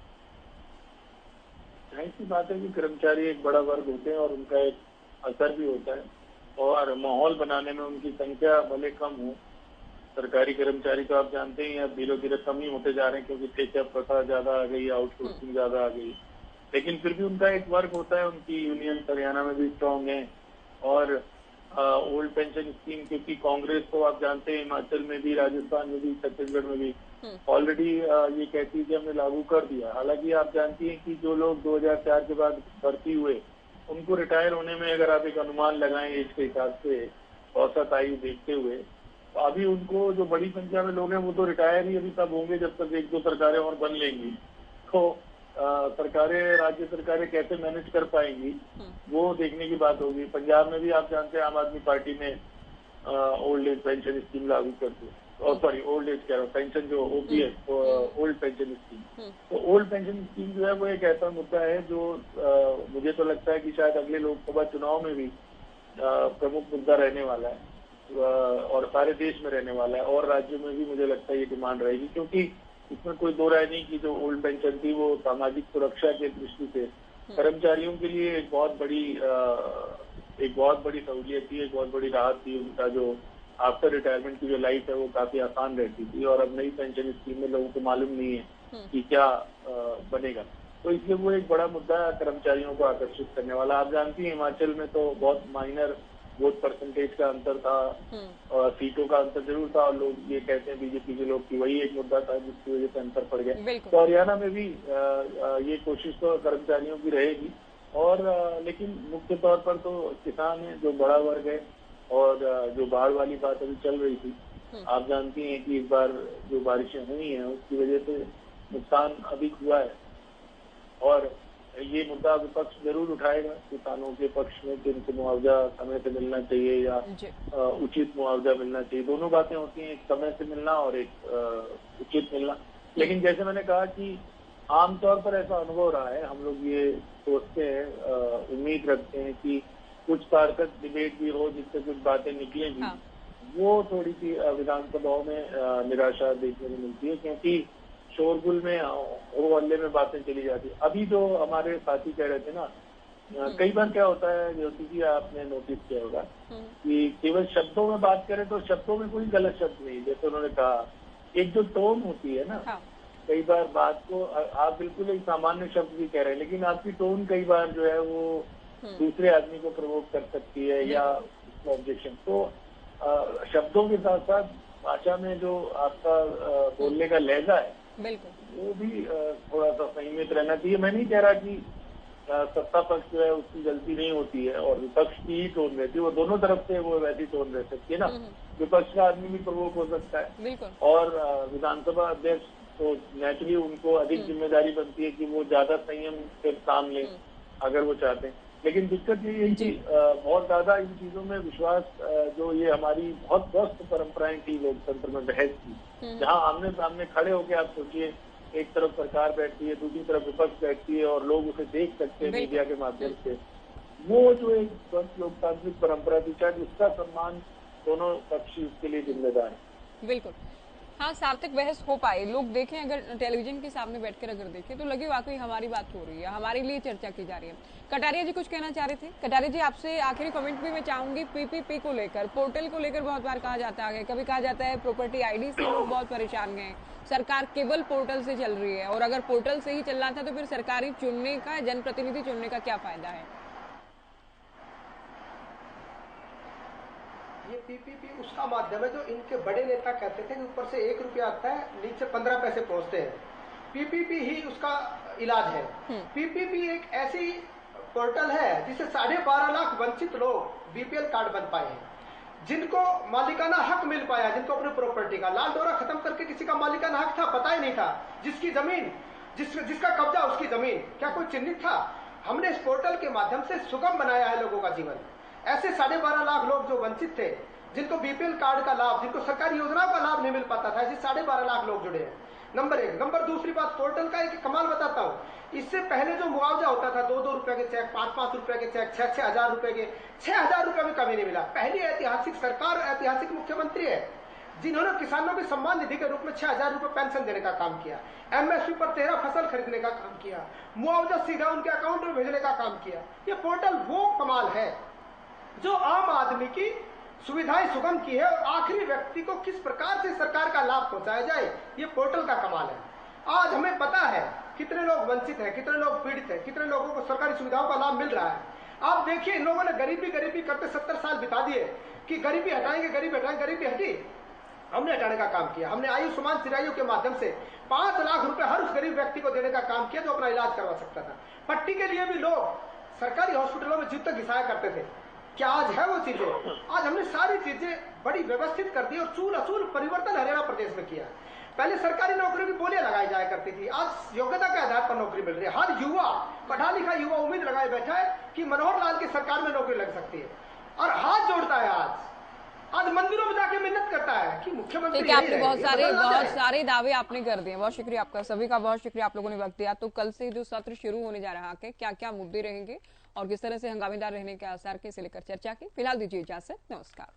ऐसी बात है कि कर्मचारी एक बड़ा वर्ग होते हैं और उनका एक असर भी होता है और माहौल बनाने में उनकी संख्या भले कम हो। सरकारी कर्मचारी तो आप जानते ही हैं धीरे धीरे कम ही होते जा रहे हैं क्योंकि टेकअप प्रथा ज्यादा आ गई, आउटसोर्सिंग ज्यादा आ गई, लेकिन फिर भी उनका एक वर्ग होता है। उनकी यूनियन हरियाणा में भी स्ट्रांग है और ओल्ड पेंशन स्कीम, क्योंकि कांग्रेस को आप जानते हैं हिमाचल में भी, राजस्थान में भी, छत्तीसगढ़ में भी ऑलरेडी ये कहती है कि हमने लागू कर दिया। हालांकि आप जानती हैं कि जो लोग 2004 के बाद भर्ती हुए उनको रिटायर होने में अगर आप एक अनुमान लगाएं एज के हिसाब से, औसत आयु देखते हुए, तो अभी उनको जो बड़ी संख्या में लोग हैं वो तो रिटायर ही अभी तब होंगे जब तक 1-2 सरकारें और बन लेंगी। तो सरकारें, राज्य सरकारें कैसे मैनेज कर पाएंगी वो देखने की बात होगी। पंजाब में भी आप जानते हैं आम आदमी पार्टी ने ओल्ड एज पेंशन स्कीम लागू कर दी। सॉरी ओल्ड एज कह रहा हूँ, पेंशन जो ओपीएस ओल्ड पेंशन स्कीम, तो ओल्ड पेंशन स्कीम जो है वो एक ऐसा मुद्दा है जो मुझे तो लगता है कि शायद अगले लोकसभा चुनाव में भी प्रमुख मुद्दा रहने वाला है और सारे देश में रहने वाला है और राज्यों में भी मुझे लगता है ये डिमांड रहेगी, क्योंकि इसमें कोई दो राय नहीं कि जो ओल्ड पेंशन थी वो सामाजिक सुरक्षा के दृष्टि से कर्मचारियों के लिए एक बहुत बड़ी सहूलियत थी, एक बहुत बड़ी राहत थी। उनका जो आफ्टर रिटायरमेंट की जो लाइफ है वो काफी आसान रहती थी और अब नई पेंशन स्कीम में लोगों को मालूम नहीं है कि क्या बनेगा, तो इसलिए वो एक बड़ा मुद्दा कर्मचारियों को आकर्षित करने वाला। आप जानती हैं हिमाचल में तो बहुत माइनर वोट परसेंटेज का अंतर था और सीटों का अंतर जरूर था और लोग ये कहते हैं बीजेपी के लोग कि वही एक मुद्दा था जिसकी वजह से अंतर पड़ गया। तो हरियाणा में भी ये कोशिश तो कर्मचारियों की रहेगी और लेकिन मुख्य तौर पर तो किसान है, जो बड़ा वर्ग है और जो बाढ़ वाली बात अभी चल रही थी, आप जानती हैं कि इस बार जो बारिशें हुई हैं उसकी वजह से नुकसान अधिक हुआ है और ये मुद्दा विपक्ष जरूर उठाएगा किसानों के पक्ष में कि इनको मुआवजा समय से मिलना चाहिए या उचित मुआवजा मिलना चाहिए। दोनों बातें होती हैं, एक समय से मिलना और एक उचित मिलना। लेकिन जैसे मैंने कहा कि आमतौर पर ऐसा अनुभव रहा है, हम लोग ये सोचते हैं, उम्मीद रखते हैं कि कुछ सार्थक डिबेट भी हो जिससे कुछ बातें निकलेंगी, वो थोड़ी सी विधानसभाओं में निराशा देखने को मिलती है क्योंकि शोरगुल में हो हल्ले में बातें चली जाती है। अभी जो हमारे साथी कह रहे थे ना, कई बार क्या होता है ज्योति जी, आपने नोटिस किया होगा कि केवल शब्दों में बात करें तो शब्दों में कोई गलत शब्द नहीं, जैसे उन्होंने कहा एक जो टोन होती है ना, कई बार बात को आप बिल्कुल एक सामान्य शब्द भी कह रहे हैं लेकिन आपकी टोन कई बार जो है वो दूसरे आदमी को प्रवोक कर सकती है या ऑब्जेक्शन। तो शब्दों के साथ साथ भाषा में जो आपका बोलने का लहजा है वो भी थोड़ा सा संयमित रहना चाहिए। मैं नहीं कह रहा कि सत्ता पक्ष जो है उसकी गलती नहीं होती है और विपक्ष की ही टोन रहती है, वो दोनों तरफ से वो वैसी टोन रह सकती है ना। विपक्ष का आदमी भी प्रवोक हो सकता है और विधानसभा अध्यक्ष तो नेचुरली उनको अधिक जिम्मेदारी बनती है कि वो ज्यादा संयम से काम लें अगर वो चाहते हैं। लेकिन दिक्कत ये है कि बहुत ज्यादा इन चीजों में विश्वास, जो ये हमारी बहुत स्वस्थ परंपराएं थी लोकतंत्र में बहस की, जहाँ आमने सामने खड़े होके आप सोचिए, एक तरफ सरकार बैठती है, दूसरी तरफ विपक्ष बैठती है और लोग उसे देख सकते हैं मीडिया के माध्यम से, वो जो एक स्वस्थ लोकतांत्रिक परंपरा थी, शायद उसका सम्मान दोनों पक्ष उसके लिए जिम्मेदार है। बिल्कुल, हाँ, सार्थक बहस हो पाए, लोग देखें, अगर टेलीविजन के सामने बैठकर अगर देखें तो लगे वाकई हमारी बात हो रही है, हमारे लिए चर्चा की जा रही है। कटारिया जी कुछ कहना चाह रहे थे? कटारिया जी, आपसे आखिरी कमेंट भी मैं चाहूंगी पीपीपी को लेकर, पोर्टल को लेकर बहुत बार कहा जाता है, कभी कहा जाता है प्रॉपर्टी आईडी से लोग बहुत परेशान हैं, सरकार केवल पोर्टल से चल रही है और अगर पोर्टल से ही चलना था तो फिर सरकारी चुनने का, जनप्रतिनिधि चुनने का क्या फायदा है? ये पीपीपी उसका माध्यम है जो इनके बड़े नेता कहते थे कि ऊपर से 1 रुपया आता है, नीचे 15 पैसे पहुंचते हैं। पीपीपी ही उसका इलाज है। पीपीपी एक ऐसी पोर्टल है जिससे 12.5 लाख वंचित लोग बीपीएल कार्ड बन पाए हैं, जिनको मालिकाना हक मिल पाया, जिनको अपनी प्रॉपर्टी का लाल डोरा खत्म करके किसी का मालिकाना हक था पता ही नहीं था, जिसकी जमीन जिसका कब्जा उसकी जमीन, क्या कोई चिन्हित था? हमने इस पोर्टल के माध्यम से सुगम बनाया है लोगों का जीवन। ऐसे 12.5 लाख लोग जो वंचित थे, जिनको बीपीएल कार्ड का लाभ, जिनको सरकारी योजनाओं का लाभ नहीं मिल पाता था, ऐसे 12.5 लाख लोग जुड़े हैं। नंबर 1। नंबर दूसरी बात, पोर्टल का एक कमाल बताता हूँ, इससे पहले जो मुआवजा होता था 2-2 रुपए के चेक, 5-5 रुपए के चेक, 6-6 हजार रुपए के, 6,000 रुपए में कभी नहीं मिला। पहली ऐतिहासिक सरकार, ऐतिहासिक मुख्यमंत्री है जिन्होंने किसानों के सम्मान निधि के रूप में 6,000 रुपए पेंशन देने का काम किया, एमएसपी पर 13 फसल खरीदने का काम किया, मुआवजा सीधा उनके अकाउंट में भेजने का काम किया। ये पोर्टल वो कमाल है जो आम आदमी की सुविधाएं सुगम की है और आखिरी व्यक्ति को किस प्रकार से सरकार का लाभ पहुंचाया जाए, ये पोर्टल का कमाल है। आज हमें पता है कितने लोग वंचित हैं, कितने लोग पीड़ित हैं, कितने लोगों को सरकारी सुविधाओं का लाभ मिल रहा है। आप देखिए, इन लोगों ने गरीबी करते 70 साल बिता दिए कि गरीबी हटाएंगे, गरीबी हटी, हमने हटाने का काम किया। हमने आयुष्मान चिराइयों के माध्यम से 5 लाख रुपए हर उस गरीब व्यक्ति को देने का काम किया जो अपना इलाज करवा सकता था। पट्टी के लिए भी लोग सरकारी हॉस्पिटलों में जूते घिसाया करते थे, क्या आज है वो चीजें? आज हमने सारी चीजें बड़ी व्यवस्थित कर दी और चूल अचूल परिवर्तन हरियाणा प्रदेश में किया। पहले सरकारी नौकरियों की बोलियां लगाई जाया करती थी, आज योग्यता के आधार पर नौकरी मिल रही है। हर युवा, पढ़ा लिखा युवा उम्मीद लगाए बैठा है कि मनोहर लाल की सरकार में नौकरी लग सकती है और हाथ जोड़ता है आज आज मंदिरों में जाके मिन्नत करता है कि मुख्यमंत्री ठीक है, आपने बहुत है, सारे दावे आपने कर दिए। बहुत शुक्रिया आपका, सभी का बहुत शुक्रिया, आप लोगों ने वक्त दिया। तो कल से जो सत्र शुरू होने जा रहा है, क्या क्या मुद्दे रहेंगे और किस तरह से हंगामेदार रहने के आसार के, इसे लेकर चर्चा की। फिलहाल दीजिए इजाजत, नमस्कार।